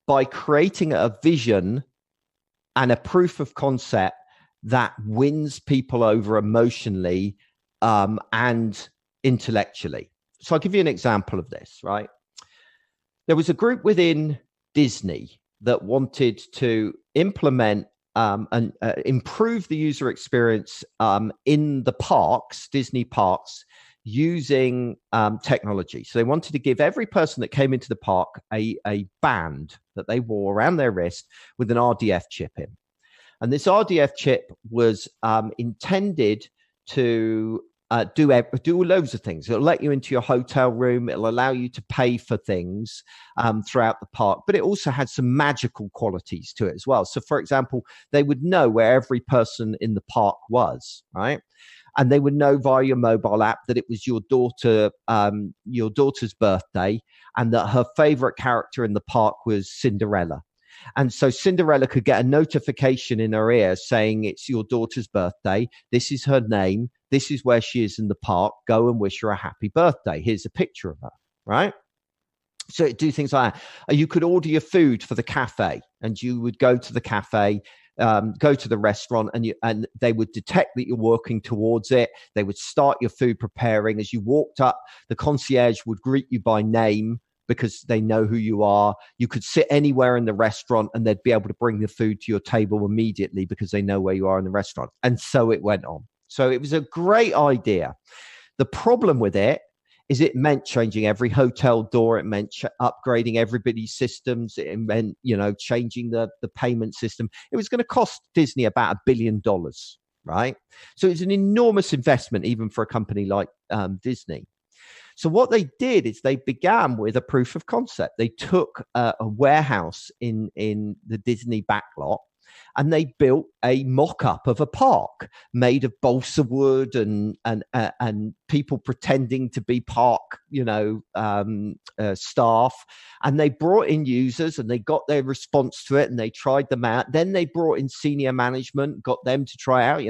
by creating a vision and a proof of concept that wins people over emotionally and intellectually. So I'll give you an example of this, right? There was a group within Disney that wanted to implement and improve the user experience in the parks, Disney parks, using technology. So they wanted to give every person that came into the park a band that they wore around their wrist with an RDF chip in. And this RDF chip was intended to do loads of things. It'll let you into your hotel room. It'll allow you to pay for things throughout the park, but it also had some magical qualities to it as well. So, for example, they would know where every person in the park was, right? And they would know via your mobile app that it was your daughter's birthday and that her favorite character in the park was Cinderella. And so Cinderella could get a notification in her ear saying it's your daughter's birthday. This is her name. This is where she is in the park. Go and wish her a happy birthday. Here's a picture of her, right? So it do things like that. You could order your food for the cafe and you would go to the cafe, go to the restaurant and they would detect that you're working towards it. They would start your food preparing. As you walked up, the concierge would greet you by name because they know who you are. You could sit anywhere in the restaurant and they'd be able to bring the food to your table immediately because they know where you are in the restaurant. And so it went on. So it was a great idea. The problem with it is it meant changing every hotel door. It meant upgrading everybody's systems. It meant, changing the payment system. It was going to cost Disney about $1 billion, right? So it's an enormous investment, even for a company like Disney. So what they did is they began with a proof of concept. They took a warehouse in the Disney backlot, and they built a mock-up of a park made of balsa wood and people pretending to be park, staff. And they brought in users, and they got their response to it, and they tried them out. Then they brought in senior management, got them to try out.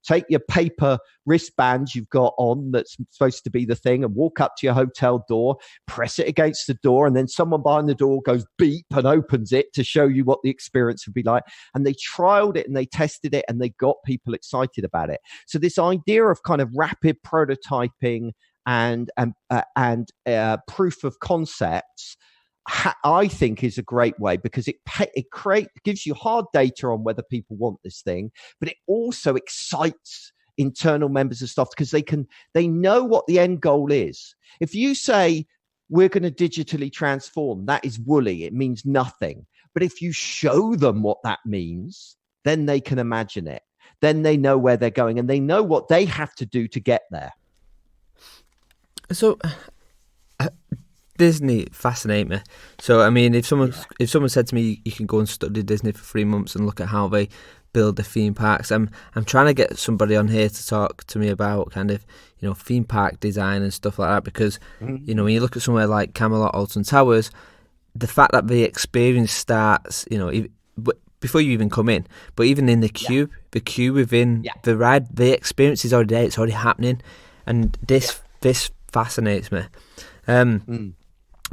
Take your paper wristbands you've got on that's supposed to be the thing, and walk up to your hotel door, press it against the door, and then someone behind the door goes beep and opens it to show you what the experience would be like. And they trialed it and they tested it, and they got people excited about it. So this idea of kind of rapid prototyping and proof of concepts, I think, is a great way, because it gives you hard data on whether people want this thing, but it also excites internal members of staff, because they know what the end goal is. If you say we're going to digitally transform, that is woolly. It means nothing. But if you show them what that means, then they can imagine it. Then they know where they're going, and they know what they have to do to get there. So Disney fascinate me. So I mean, if someone said to me, you can go and study Disney for 3 months and look at how they build the theme parks, I'm trying to get somebody on here to talk to me about kind of theme park design and stuff like that, because when you look at somewhere like Camelot, Alton Towers, the fact that the experience starts before you even come in, but even in the queue, the queue within the ride, the experience is already there, it's already happening, and this fascinates me.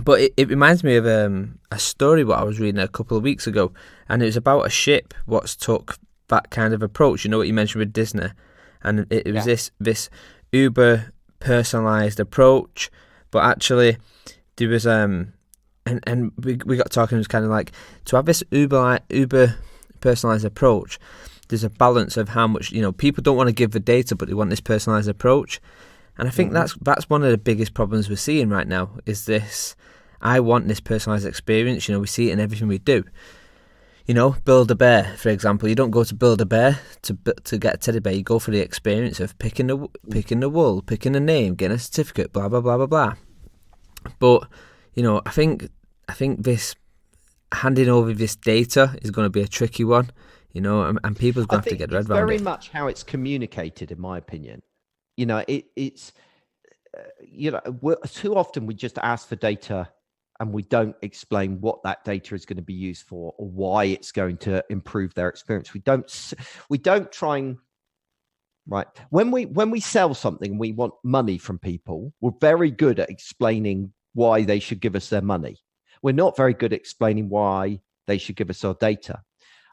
But it reminds me of a story what I was reading a couple of weeks ago, and it was about a ship what's took that kind of approach. You know what you mentioned with Disney, and it was this uber personalized approach, but actually there was and we got talking. It was kind of like, to have this uber personalized approach, there's a balance of how much people don't want to give the data, but they want this personalized approach. And I think that's one of the biggest problems we're seeing right now, is this, I want this personalised experience. We see it in everything we do. Build-A-Bear, for example. You don't go to Build-A-Bear to get a teddy bear. You go for the experience of picking the wool, picking a name, getting a certificate, blah, blah, blah, blah, blah. But, I think this handing over this data is going to be a tricky one, and people's going to have to get their head around it. Very much how it's communicated, in my opinion. It's too often we just ask for data and we don't explain what that data is going to be used for, or why it's going to improve their experience. We don't try and, right, when we sell something, we want money from people, we're very good at explaining why they should give us their money. We're not very good at explaining why they should give us our data,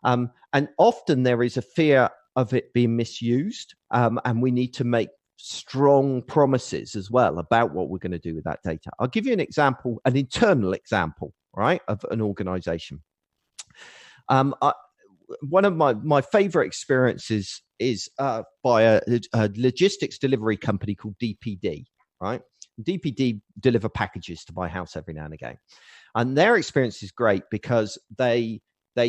and often there is a fear of it being misused, and we need to make strong promises as well about what we're going to do with that data. I'll give you an example, an internal example, right, of an organization. One of my favorite experiences is by a logistics delivery company called DPD, right? DPD deliver packages to my house every now and again. And their experience is great, because they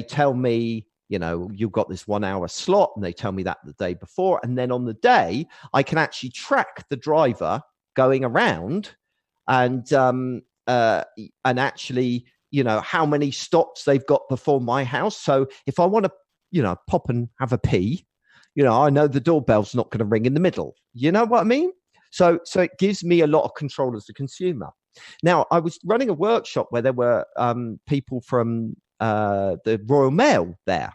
tell me, you've got this 1 hour slot, and they tell me that the day before. And then on the day, I can actually track the driver going around and actually, how many stops they've got before my house. So if I want to, pop and have a pee, I know the doorbell's not going to ring in the middle. You know what I mean? So it gives me a lot of control as a consumer. Now, I was running a workshop where there were people from the Royal Mail there.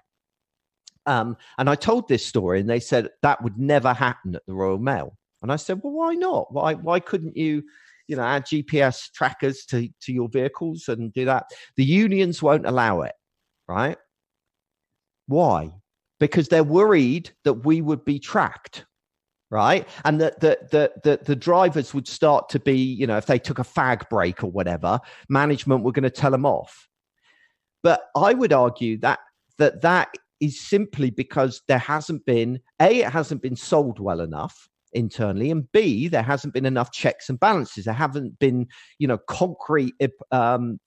And I told this story, and they said that would never happen at the Royal Mail. And I said, well, why not? Why couldn't you, add GPS trackers to your vehicles and do that? The unions won't allow it, right? Why? Because they're worried that we would be tracked, right? And that the drivers would start to be, if they took a fag break or whatever, management were going to tell them off. But I would argue that is simply because there hasn't been, A, it hasn't been sold well enough internally, and B, there hasn't been enough checks and balances. There haven't been, concrete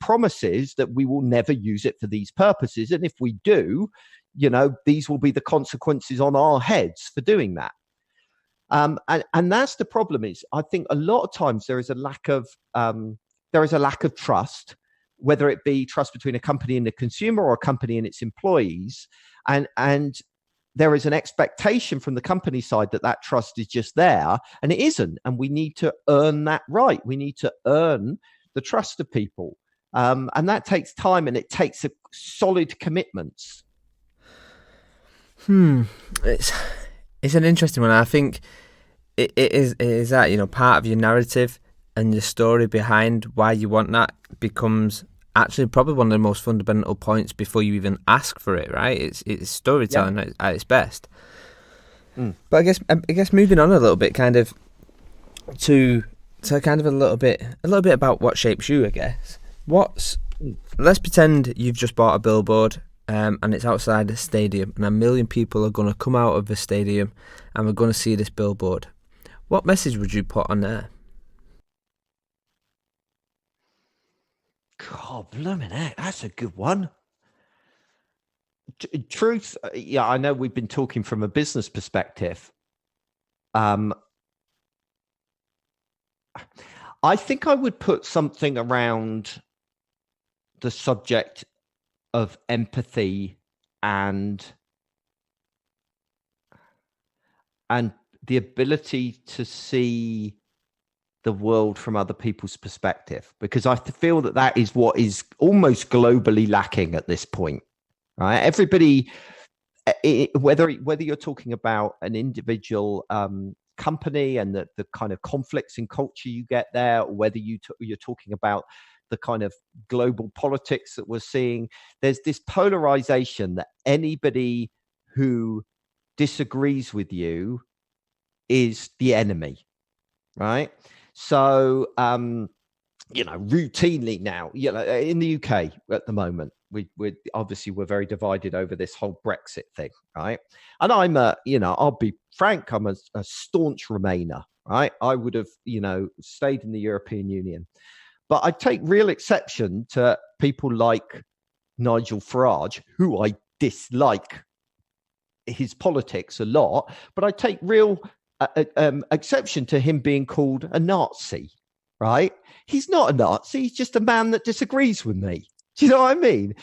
promises that we will never use it for these purposes. And if we do, these will be the consequences on our heads for doing that. And that's the problem. Is I think a lot of times there is a lack of trust, whether it be trust between a company and the consumer or a company and its employees, and there is an expectation from the company side that trust is just there, and it isn't. And we need to earn that right. We need to earn the trust of people, and that takes time, and it takes a solid commitments. It's an interesting one. I think it is that, part of your narrative and your story behind why you want that becomes actually probably one of the most fundamental points before you even ask for it, right? It's storytelling at its best. But I guess moving on a little bit, kind of to kind of a little bit about what shapes you, I guess. Let's pretend you've just bought a billboard, and it's outside a stadium, and 1 million people are going to come out of the stadium and we're going to see this billboard. What message would you put on there? God, blimey, that's a good one. Truth, I know we've been talking from a business perspective. I think I would put something around the subject of empathy and the ability to see the world from other people's perspective, because I feel that is what is almost globally lacking at this point, right? Everybody, whether you're talking about an individual company and the kind of conflicts in culture you get there, or whether you're talking about the kind of global politics that we're seeing, there's this polarization that anybody who disagrees with you is the enemy, right? So, routinely now, in the UK at the moment, we're very divided over this whole Brexit thing, right? And I'll be frank, I'm a staunch Remainer, right? I would have, stayed in the European Union. But I take real exception to people like Nigel Farage, who I dislike his politics a lot, but I take real exception to him being called a Nazi, right? He's not a Nazi. He's just a man that disagrees with me. Do you know what I mean?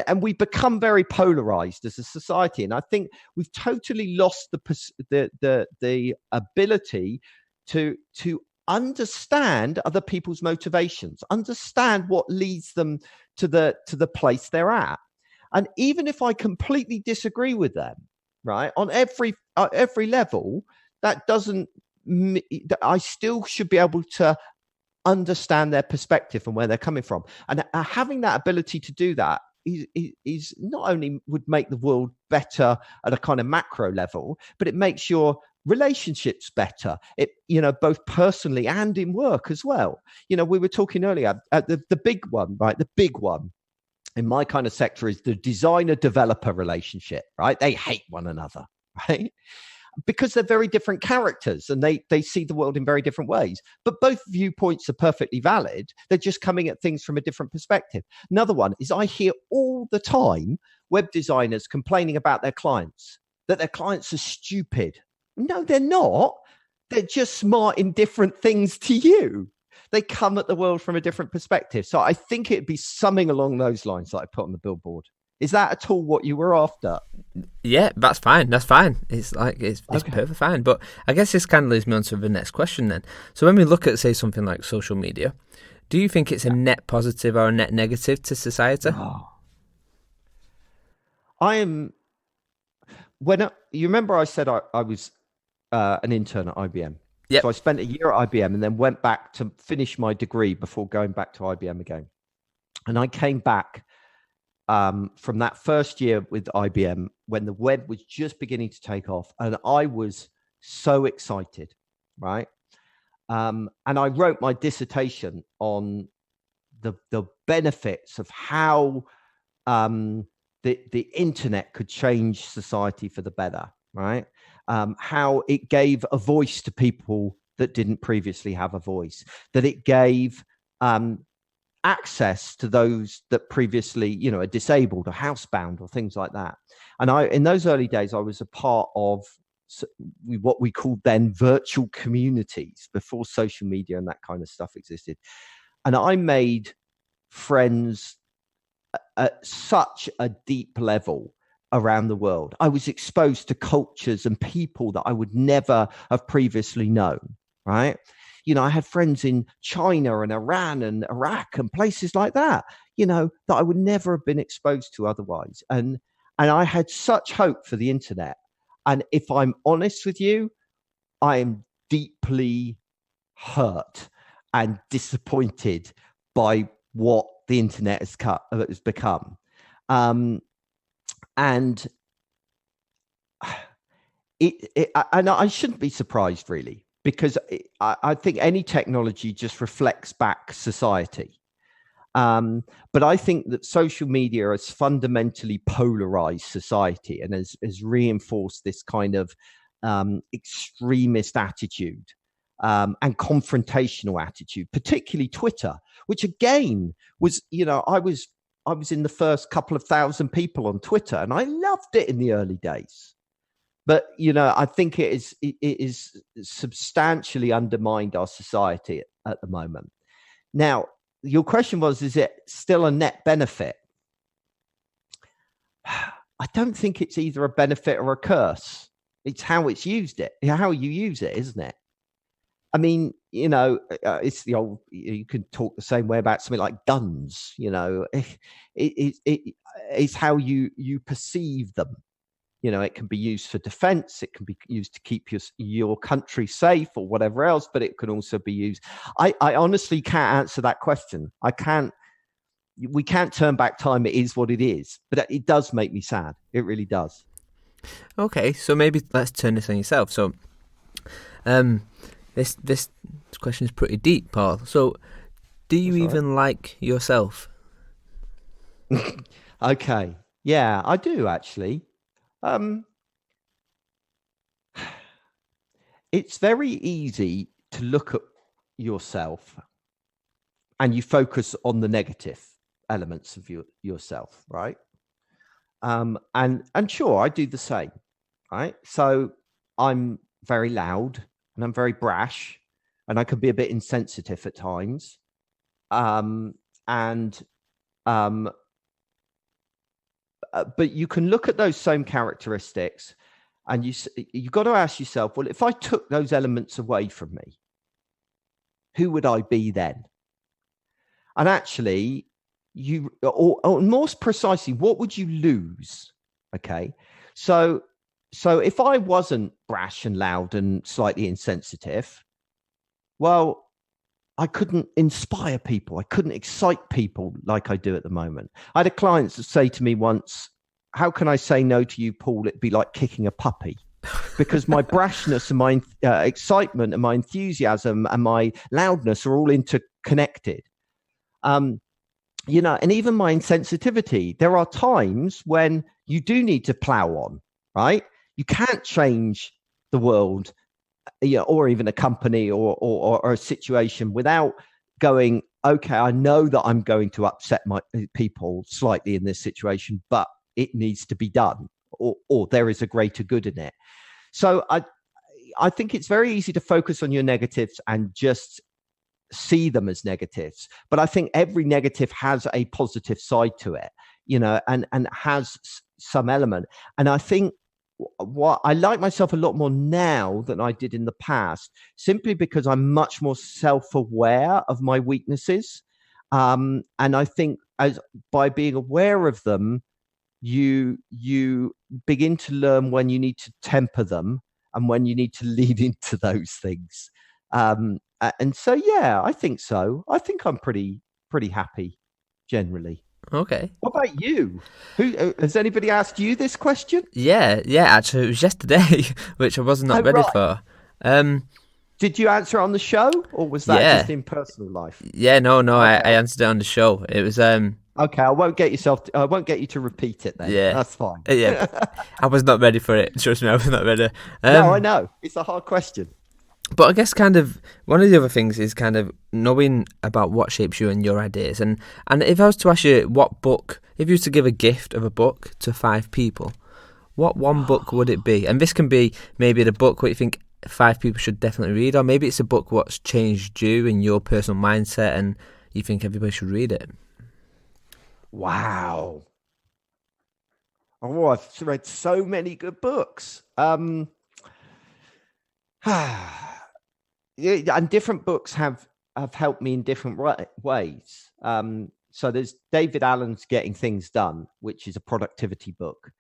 And we become very polarized as a society. And I think we've totally lost the ability to understand other people's motivations, understand what leads them to the place they're at. And even if I completely disagree with them, right, on every level, that doesn't, I still should be able to understand their perspective and where they're coming from. And having that ability to do that is not only would make the world better at a kind of macro level, but it makes your relationships better, both personally and in work as well. We were talking earlier, the big one, right? The big one in my kind of sector is the designer-developer relationship, right? They hate one another, right? Because they're very different characters and they see the world in very different ways. But both viewpoints are perfectly valid. They're just coming at things from a different perspective. Another one is I hear all the time web designers complaining about their clients, that their clients are stupid. No, they're not. They're just smart in different things to you. They come at the world from a different perspective. So I think it'd be something along those lines that I put on the billboard. Is that at all what you were after? Yeah, that's fine. It's okay. Perfect fine. But I guess this kind of leads me on to the next question then. So when we look at, say, something like social media, do you think it's a net positive or a net negative to society? You remember I said I was an intern at IBM. Yep. So I spent a year at IBM and then went back to finish my degree before going back to IBM again. And I came back from that first year with IBM when the web was just beginning to take off. And I was so excited, right? And I wrote my dissertation on the benefits of how the internet could change society for the better, right? How it gave a voice to people that didn't previously have a voice, that it gave access to those that previously, are disabled or housebound or things like that. And in those early days, I was a part of what we called then virtual communities before social media and that kind of stuff existed. And I made friends at such a deep level around the world. I was exposed to cultures and people that I would never have previously known, right? I had friends in China and Iran and Iraq and places like that, that I would never have been exposed to otherwise. And I had such hope for the internet. And if I'm honest with you, I am deeply hurt and disappointed by what the internet has become. And and I shouldn't be surprised, really, because I think any technology just reflects back society. But I think that social media has fundamentally polarized society and has reinforced this kind of extremist attitude and confrontational attitude, particularly Twitter, which again was, I was in the first couple of thousand people on Twitter, and I loved it in the early days. But, I think it is substantially undermined our society at the moment. Now, your question was, is it still a net benefit? I don't think it's either a benefit or a curse. It's how it's used how you use it, isn't it? I mean, it's the old, you can talk the same way about something like guns, it's how you perceive them. It can be used for defense. It can be used to keep your country safe or whatever else, but it can also be used. I honestly can't answer that question. We can't turn back time. It is what it is, but it does make me sad. It really does. Okay. So maybe let's turn this on yourself. So, this question is pretty deep, Paul. So, do you even like yourself? Okay. Yeah, I do actually. It's very easy to look at yourself and you focus on the negative elements of yourself, right? And sure, I do the same, right? So I'm very loud and I'm very brash and I can be a bit insensitive at times. But you can look at those same characteristics and you've got to ask yourself, well, if I took those elements away from me, who would I be then? And actually, or more precisely, what would you lose? Okay. So if I wasn't brash and loud and slightly insensitive, well, I couldn't inspire people. I couldn't excite people like I do at the moment. I had a client say to me once, how can I say no to you, Paul? It'd be like kicking a puppy. Because my brashness and my excitement and my enthusiasm and my loudness are all interconnected. And even my insensitivity. There are times when you do need to plow on, right? You can't change the world, or even a company or a situation without going, okay, I know that I'm going to upset my people slightly in this situation, but it needs to be done, or there is a greater good in it. So I think it's very easy to focus on your negatives and just see them as negatives. But I think every negative has a positive side to it, and has some element. And I think what I like myself a lot more now than I did in the past, simply because I'm much more self-aware of my weaknesses. And I think by being aware of them, you begin to learn when you need to temper them and when you need to lean into those things. And so, yeah, I think so. I think I'm pretty happy generally. Okay. What about you? Has anybody asked you this question? Yeah. Actually, it was yesterday, which I was not ready for. Did you answer it on the show, or was that just in personal life? Yeah, no. Okay. I answered it on the show. It was Okay, I won't get you to repeat it then. Yeah, that's fine. Yeah, I was not ready for it. Trust me, I was not ready. No, I know it's a hard question. But I guess kind of one of the other things is kind of knowing about what shapes you and your ideas. And if I was to ask you what book, if you were to give a gift of a book to 5 people, what one book would it be? And this can be maybe the book what you think 5 people should definitely read, or maybe it's a book what's changed you and your personal mindset and you think everybody should read it. Wow. Oh, I've read so many good books. Yeah, and different books have helped me in different ways. So there's David Allen's Getting Things Done, which is a productivity book.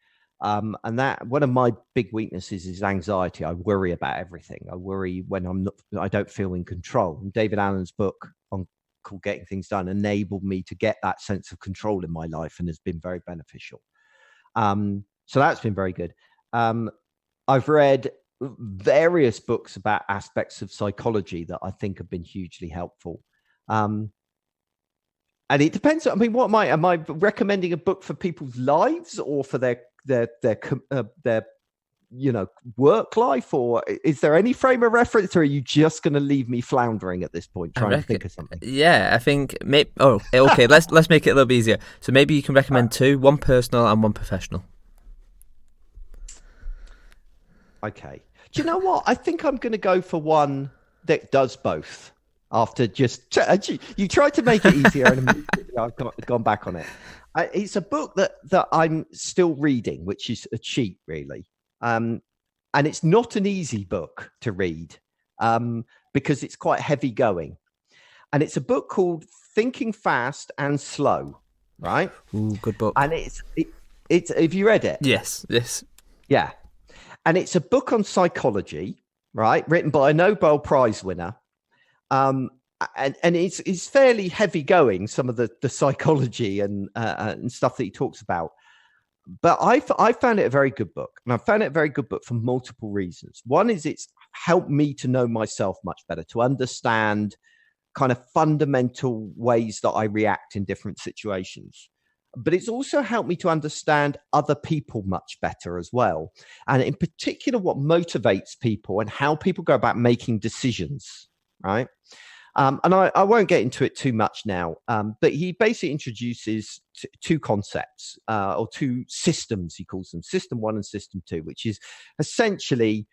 And that one of my big weaknesses is anxiety. I worry about everything. I worry when I don't feel in control. And David Allen's book called Getting Things Done enabled me to get that sense of control in my life and has been very beneficial. So that's been very good. I've read various books about aspects of psychology that I think have been hugely helpful. And it depends. I mean, am I recommending a book for people's lives or for their work life, or is there any frame of reference, or are you just going to leave me floundering at this point trying to think of something? Yeah, I think okay, let's make it a little bit easier. So maybe you can recommend 2, one personal and one professional. Okay. Do you know what? I think I'm going to go for one that does both. After you tried to make it easier, and immediately I've gone back on it. It's a book that I'm still reading, which is a cheat, really. And it's not an easy book to read because it's quite heavy going. And it's a book called Thinking Fast and Slow, right? Ooh, good book. And it's have you read it? Yes. Yeah. And it's a book on psychology, right? Written by a Nobel Prize winner. And it's fairly heavy going, some of the psychology and stuff that he talks about. But I found it a very good book, and I found it a very good book for multiple reasons. One is it's helped me to know myself much better, to understand kind of fundamental ways that I react in different situations. But it's also helped me to understand other people much better as well. And in particular, what motivates people and how people go about making decisions, right? And I won't get into it too much now, but he basically introduces 2 concepts or 2 systems, he calls them, System 1 and System 2, which is essentially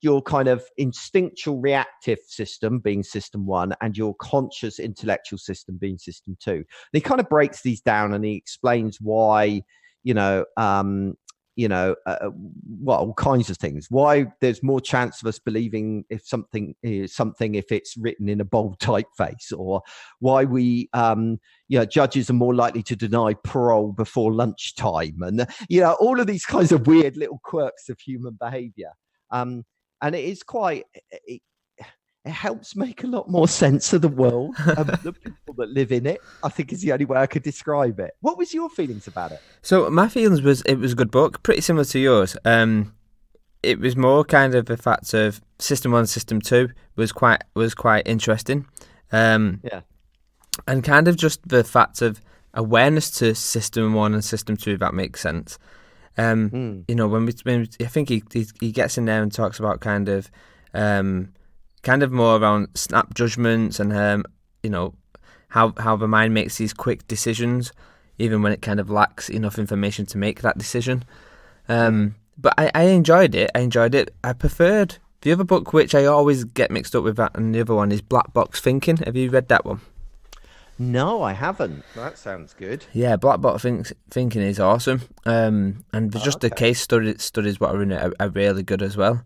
your kind of instinctual reactive system being System 1 and your conscious intellectual system being System 2. And he kind of breaks these down and he explains why, all kinds of things. Why there's more chance of us believing if something is something if it's written in a bold typeface, or why we, judges are more likely to deny parole before lunchtime, and all of these kinds of weird little quirks of human behaviour. And it is quite. It helps make a lot more sense of the world and the people that live in it, I think, is the only way I could describe it. What was your feelings about it? So my feelings was it was a good book, pretty similar to yours. It was more kind of the fact of System 1, System 2 was quite interesting. Yeah. And kind of just the fact of awareness to System 1 and System 2, if that makes sense. When I think he gets in there and talks about kind of more around snap judgments and how the mind makes these quick decisions even when it kind of lacks enough information to make that decision. But I enjoyed it. I preferred the other book, which I always get mixed up with that, and the other one is Black Box Thinking. Have you read that one? No, I haven't. That sounds good. Yeah, Black Box Thinking is awesome. And the case studies what are in it are really good as well.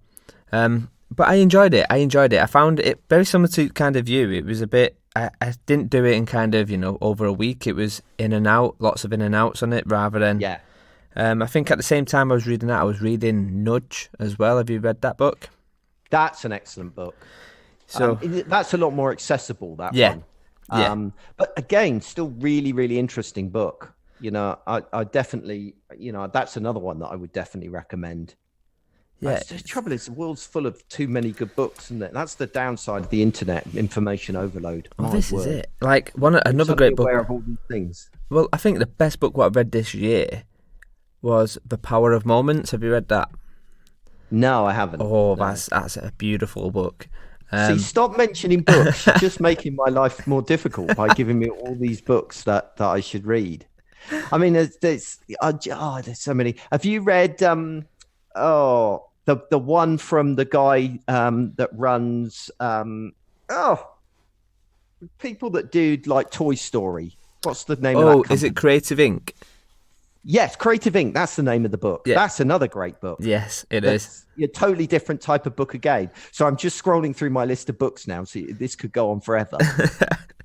But I enjoyed it. I found it very similar to kind of you. It was a bit. I didn't do it in kind of over a week. It was in and out, lots of in and outs on it, rather than. Yeah. I think at the same time I was reading that, I was reading Nudge as well. Have you read that book? That's an excellent book. So that's a lot more accessible. That one. Yeah. But again, still really, really interesting book. I definitely. That's another one that I would definitely recommend. Yeah. The trouble is, the world's full of too many good books, isn't it? That's the downside of the internet, information overload. Well, this is it. Like another great book. Aware of all these things. Well, I think the best book what I've read this year was The Power of Moments. Have you read that? No, I haven't. Oh, that's a beautiful book. See, stop mentioning books. You're just making my life more difficult by giving me all these books that I should read. I mean, there's so many. Have you read the one from the guy that runs people that do like Toy Story? What's the name of that company? Is it Creative Inc? Yes, Creative Inc. That's the name of the book. Yeah. That's another great book. Yes, is. A totally different type of book again. So I'm just scrolling through my list of books now. So this could go on forever.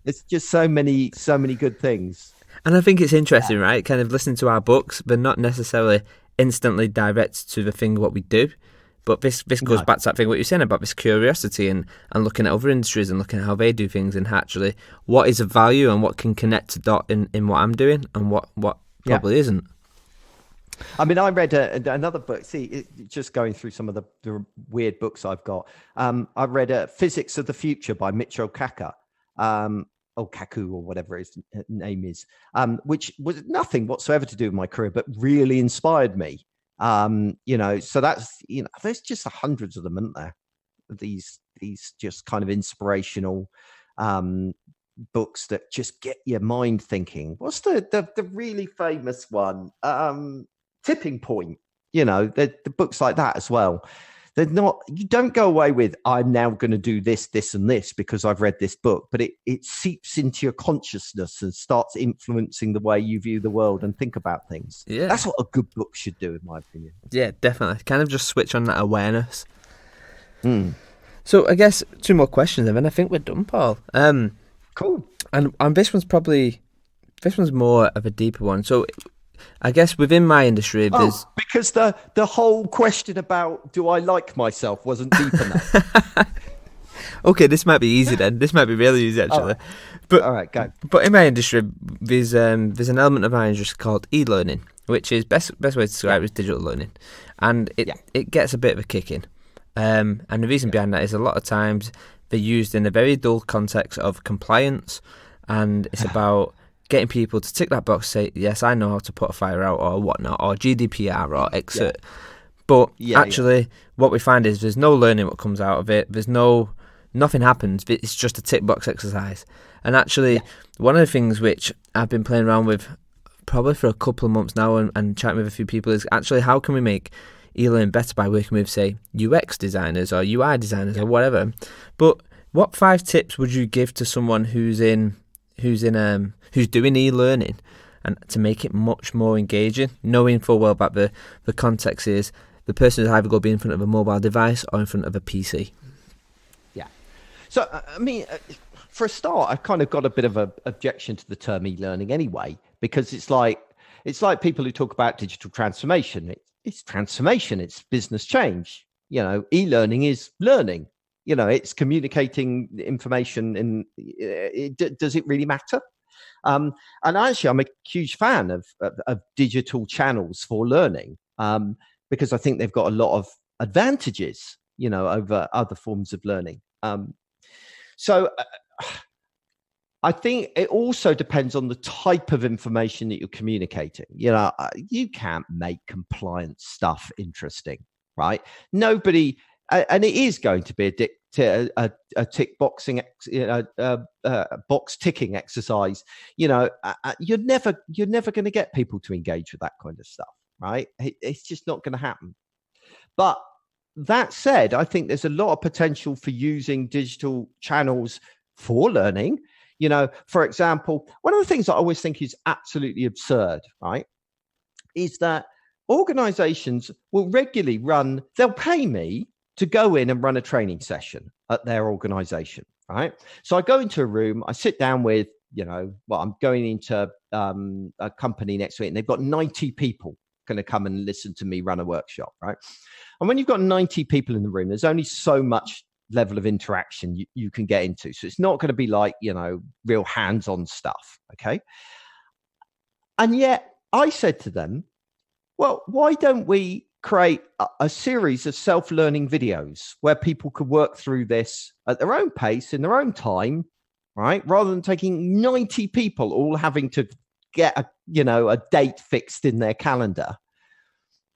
It's just so many good things. And I think it's interesting, right? Kind of listening to our books, but not necessarily instantly direct to the thing what we do. But this goes back to that thing what you're saying about this curiosity and looking at other industries and looking at how they do things and actually what is of value and what can connect to dot in what I'm doing and what probably isn't. I mean, I read another book. See, just going through some of the weird books I've got. I read Physics of the Future by Michio Kaku, Kaku or whatever his name is, which was nothing whatsoever to do with my career, but really inspired me. So that's, there's just hundreds of them, isn't there? These just kind of inspirational books that just get your mind thinking. What's the really famous one? Tipping Point. The books like that as well. They're not. You don't go away with I'm now going to do this, this, and this because I've read this book, but it seeps into your consciousness and starts influencing the way you view the world and think about things. Yeah, that's what a good book should do, in my opinion. Yeah, definitely. Kind of just switch on that awareness. So I guess 2 more questions, and then I think we're done, Paul. Cool. And this one's more of a deeper one. So I guess within my industry, there's because the whole question about do I like myself wasn't deep enough. Okay, this might be easy then. This might be really easy actually. But all right, go. But in my industry, there's an element of our industry called e-learning, which is best way to describe it is digital learning, and it gets a bit of a kick in. And the reason behind that is a lot of times they're used in a very dull context of compliance, and it's about getting people to tick that box, say, yes, I know how to put a fire out or whatnot, or GDPR or exit. Yeah. But actually, what we find is there's no learning what comes out of it. There's nothing happens. It's just a tick box exercise. And actually, one of the things which I've been playing around with probably for a couple of months now and chatting with a few people is actually how can we make e-learning better by working with, say, UX designers or UI designers or whatever. But what 5 tips would you give to someone who's doing e-learning and to make it much more engaging, knowing full well that the context is the person is either going to be in front of a mobile device or in front of a PC? Yeah. So, I mean, for a start, I've kind of got a bit of an objection to the term e-learning anyway, because it's like people who talk about digital transformation. It's transformation. It's business change. E-learning is learning. It's communicating information. And does it really matter? And actually, I'm a huge fan of digital channels for learning because I think they've got a lot of advantages, over other forms of learning. So I think it also depends on the type of information that you're communicating. You can't make compliance stuff interesting, right? Nobody, and it is going to be a tick boxing, box ticking exercise. You're never going to get people to engage with that kind of stuff, right? It's just not going to happen. But that said, I think there's a lot of potential for using digital channels for learning. For example, one of the things I always think is absolutely absurd, right, is that organizations will regularly they'll pay me to go in and run a training session at their organization, right? So I go into a room, I sit down with, I'm going into a company next week and they've got 90 people going to come and listen to me run a workshop, right? And when you've got 90 people in the room, there's only so much level of interaction you can get into. So it's not going to be like, real hands-on stuff, okay? And yet I said to them, well, why don't we create a series of self-learning videos where people could work through this at their own pace, in their own time, right? Rather than taking 90 people all having to get a date fixed in their calendar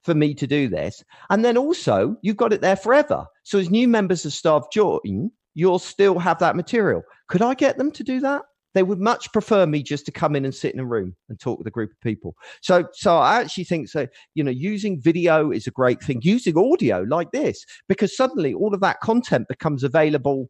for me to do this. And then also you've got it there forever. So as new members of staff join, you'll still have that material. Could I get them to do that? They would much prefer me just to come in and sit in a room and talk with a group of people. So I actually think using video is a great thing, using audio like this, because suddenly all of that content becomes available,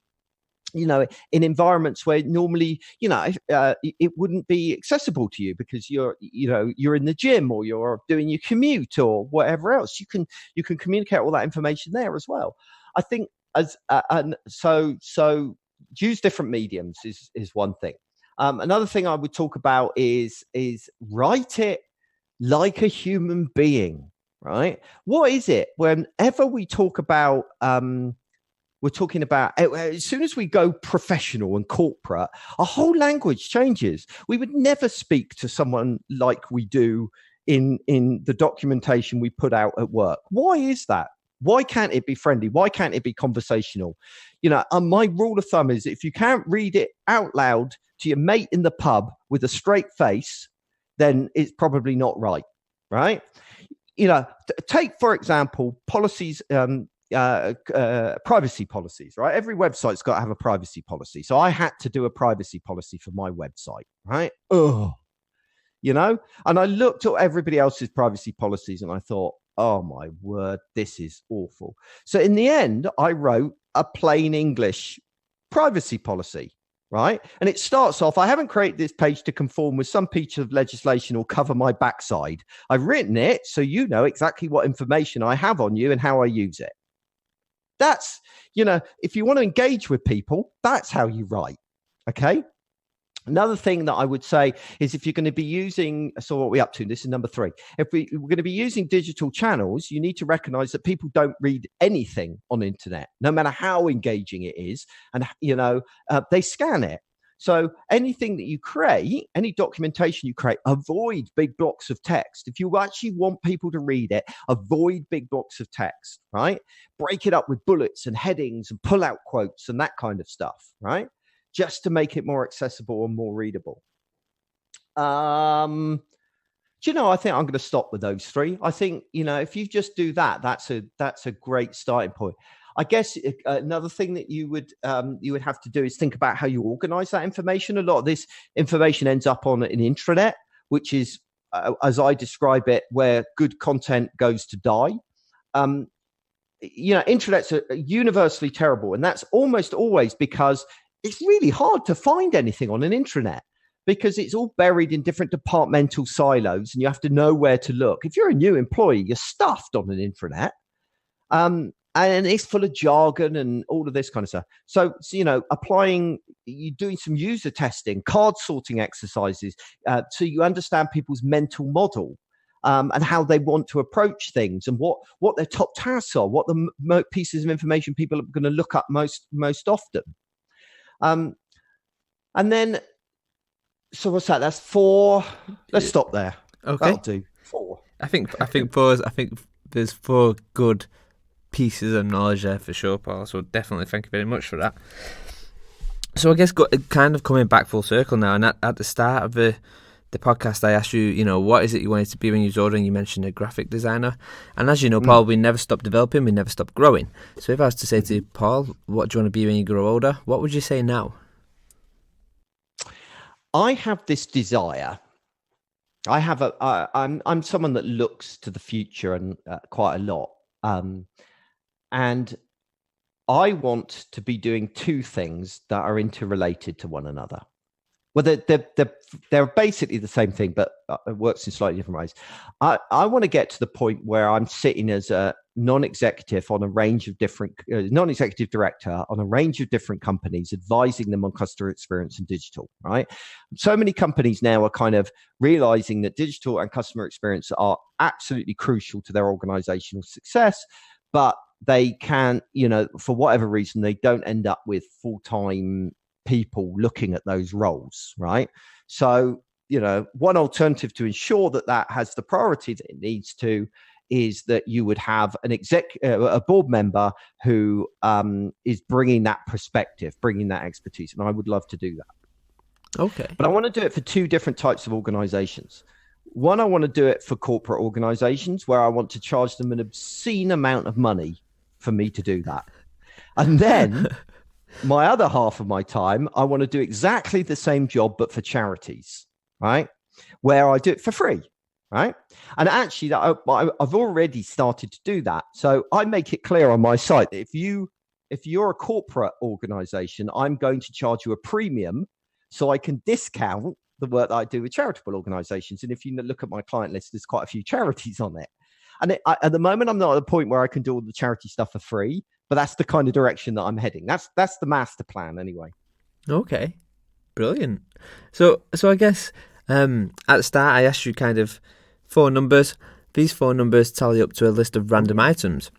in environments where normally, it wouldn't be accessible to you because you're in the gym or you're doing your commute or whatever else. You can communicate all that information there as well. I think so use different mediums is one thing. Another thing I would talk about is write it like a human being, right? What is it? Whenever we talk about, we're talking about, as soon as we go professional and corporate, our whole language changes. We would never speak to someone like we do in the documentation we put out at work. Why is that? Why can't it be friendly? Why can't it be conversational? My rule of thumb is if you can't read it out loud to your mate in the pub with a straight face, then it's probably not right, right? Take, for example, policies, privacy policies, right? Every website's got to have a privacy policy. So I had to do a privacy policy for my website, right? And I looked at everybody else's privacy policies and I thought, oh my word, this is awful. So in the end, I wrote a plain English privacy policy, right? And it starts off, I haven't created this page to conform with some piece of legislation or cover my backside. I've written it so you know exactly what information I have on you and how I use it. That's, if you want to engage with people, that's how you write, okay? Another thing that I would say is if you're going to be using, so what are we up to? This is number 3. If we're going to be using digital channels, you need to recognize that people don't read anything on the internet, no matter how engaging it is. And, they scan it. So anything that you create, any documentation you create, avoid big blocks of text. If you actually want people to read it, avoid big blocks of text, right? Break it up with bullets and headings and pull out quotes and that kind of stuff, right? Just to make it more accessible and more readable. I think I'm going to stop with those 3. I think, if you just do that, that's a great starting point. I guess another thing that you would have to do is think about how you organize that information. A lot of this information ends up on an intranet, which is, as I describe it, where good content goes to die. Intranets are universally terrible, and that's almost always because it's really hard to find anything on an intranet because it's all buried in different departmental silos and you have to know where to look. If you're a new employee, you're stuffed on an intranet. And it's full of jargon and all of this kind of stuff. So you're doing some user testing, card sorting exercises, so you understand people's mental model and how they want to approach things and what their top tasks are, what the pieces of information people are going to look up most often. And then, so what's that? That's 4. Let's stop there. Okay. That'll do. 4. I think there's 4 good pieces of knowledge there for sure, Paul. So definitely thank you very much for that. So I guess kind of coming back full circle now, and at the start of the podcast, I asked you, what is it you wanted to be when you was older, and you mentioned a graphic designer. And as you know, Paul, we never stop developing, we never stop growing. So if I was to say to you, Paul, what do you want to be when you grow older? What would you say now? I have this desire. I'm someone that looks to the future and quite a lot. And I want to be doing 2 things that are interrelated to one another. Well, they're basically the same thing, but it works in slightly different ways. I want to get to the point where I'm sitting as a non-executive on a range of different, non-executive director on a range of different companies, advising them on customer experience and digital, right? So many companies now are kind of realizing that digital and customer experience are absolutely crucial to their organizational success, but they can't, for whatever reason, they don't end up with full-time people looking at those roles, right? So, one alternative to ensure that has the priority that it needs to is that you would have a board member who is bringing that perspective, bringing that expertise. And I would love to do that. Okay. But I want to do it for 2 different types of organizations. One, I want to do it for corporate organizations where I want to charge them an obscene amount of money for me to do that. And then my other half of my time, I want to do exactly the same job, but for charities, right? Where I do it for free, right? And actually, I've already started to do that. So I make it clear on my site that if you're a corporate organization, I'm going to charge you a premium so I can discount the work that I do with charitable organizations. And if you look at my client list, there's quite a few charities on it. And at the moment, I'm not at the point where I can do all the charity stuff for free, but that's the kind of direction that I'm heading. That's the master plan anyway. Okay, brilliant. So I guess at the start, I asked you kind of 4 numbers. These 4 numbers tally up to a list of random items.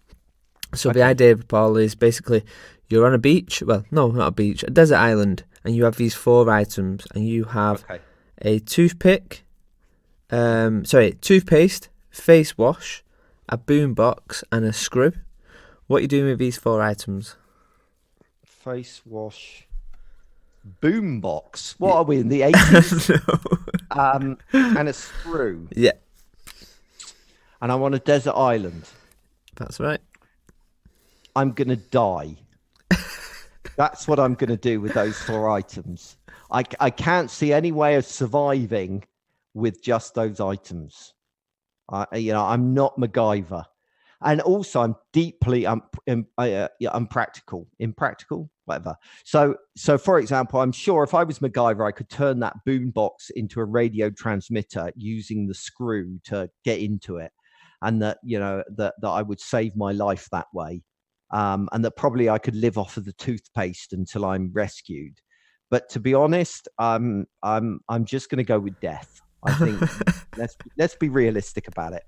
So the idea, Paul, is basically you're on a beach. Well, no, not a beach, a desert island, and you have these 4 items, and you have a toothpaste, face wash, a boombox, and a screw. What are you doing with these 4 items? Face wash, boombox. What are we in the 80s? No. And a screw. Yeah. And I'm on a desert island. That's right. I'm going to die. That's what I'm going to do with those 4 items. I can't see any way of surviving with just those items. I'm not MacGyver. And also, I'm deeply impractical, whatever. So, for example, I'm sure if I was MacGyver, I could turn that boombox into a radio transmitter using the screw to get into it, and that I would save my life that way, and that probably I could live off of the toothpaste until I'm rescued. But to be honest, I'm just going to go with death. I think let's be realistic about it.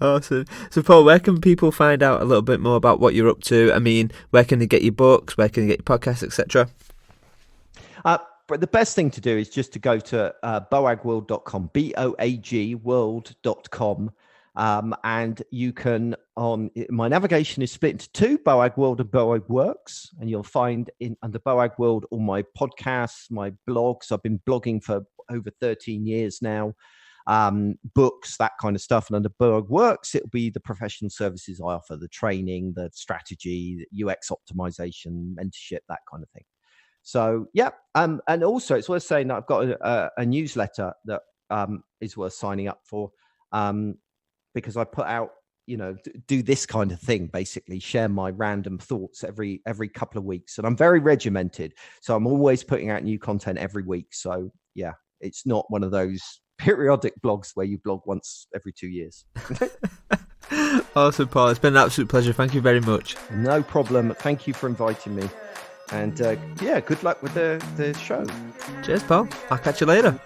Awesome. So, Paul, where can people find out a little bit more about what you're up to? I mean, where can they get your books? Where can they get your podcasts, etc.? But the best thing to do is just to go to boagworld.com, BOAG world.com. And you can, my navigation is split into 2, Boag World and Boag Works. And you'll find under Boag World all my podcasts, my blogs. I've been blogging for over 13 years now. Books, that kind of stuff. And under Boag Works, it'll be the professional services I offer, the training, the strategy, the UX optimization, mentorship, that kind of thing. So, yeah. And also it's worth saying that I've got a newsletter that is worth signing up for, because I put out, do this kind of thing, basically share my random thoughts every couple of weeks. And I'm very regimented. So I'm always putting out new content every week. So yeah, it's not one of those periodic blogs where you blog once every 2 years. Awesome, Paul. It's been an absolute pleasure. Thank you very much. No problem. Thank you for inviting me. And good luck with the show. Cheers, Paul. I'll catch you later.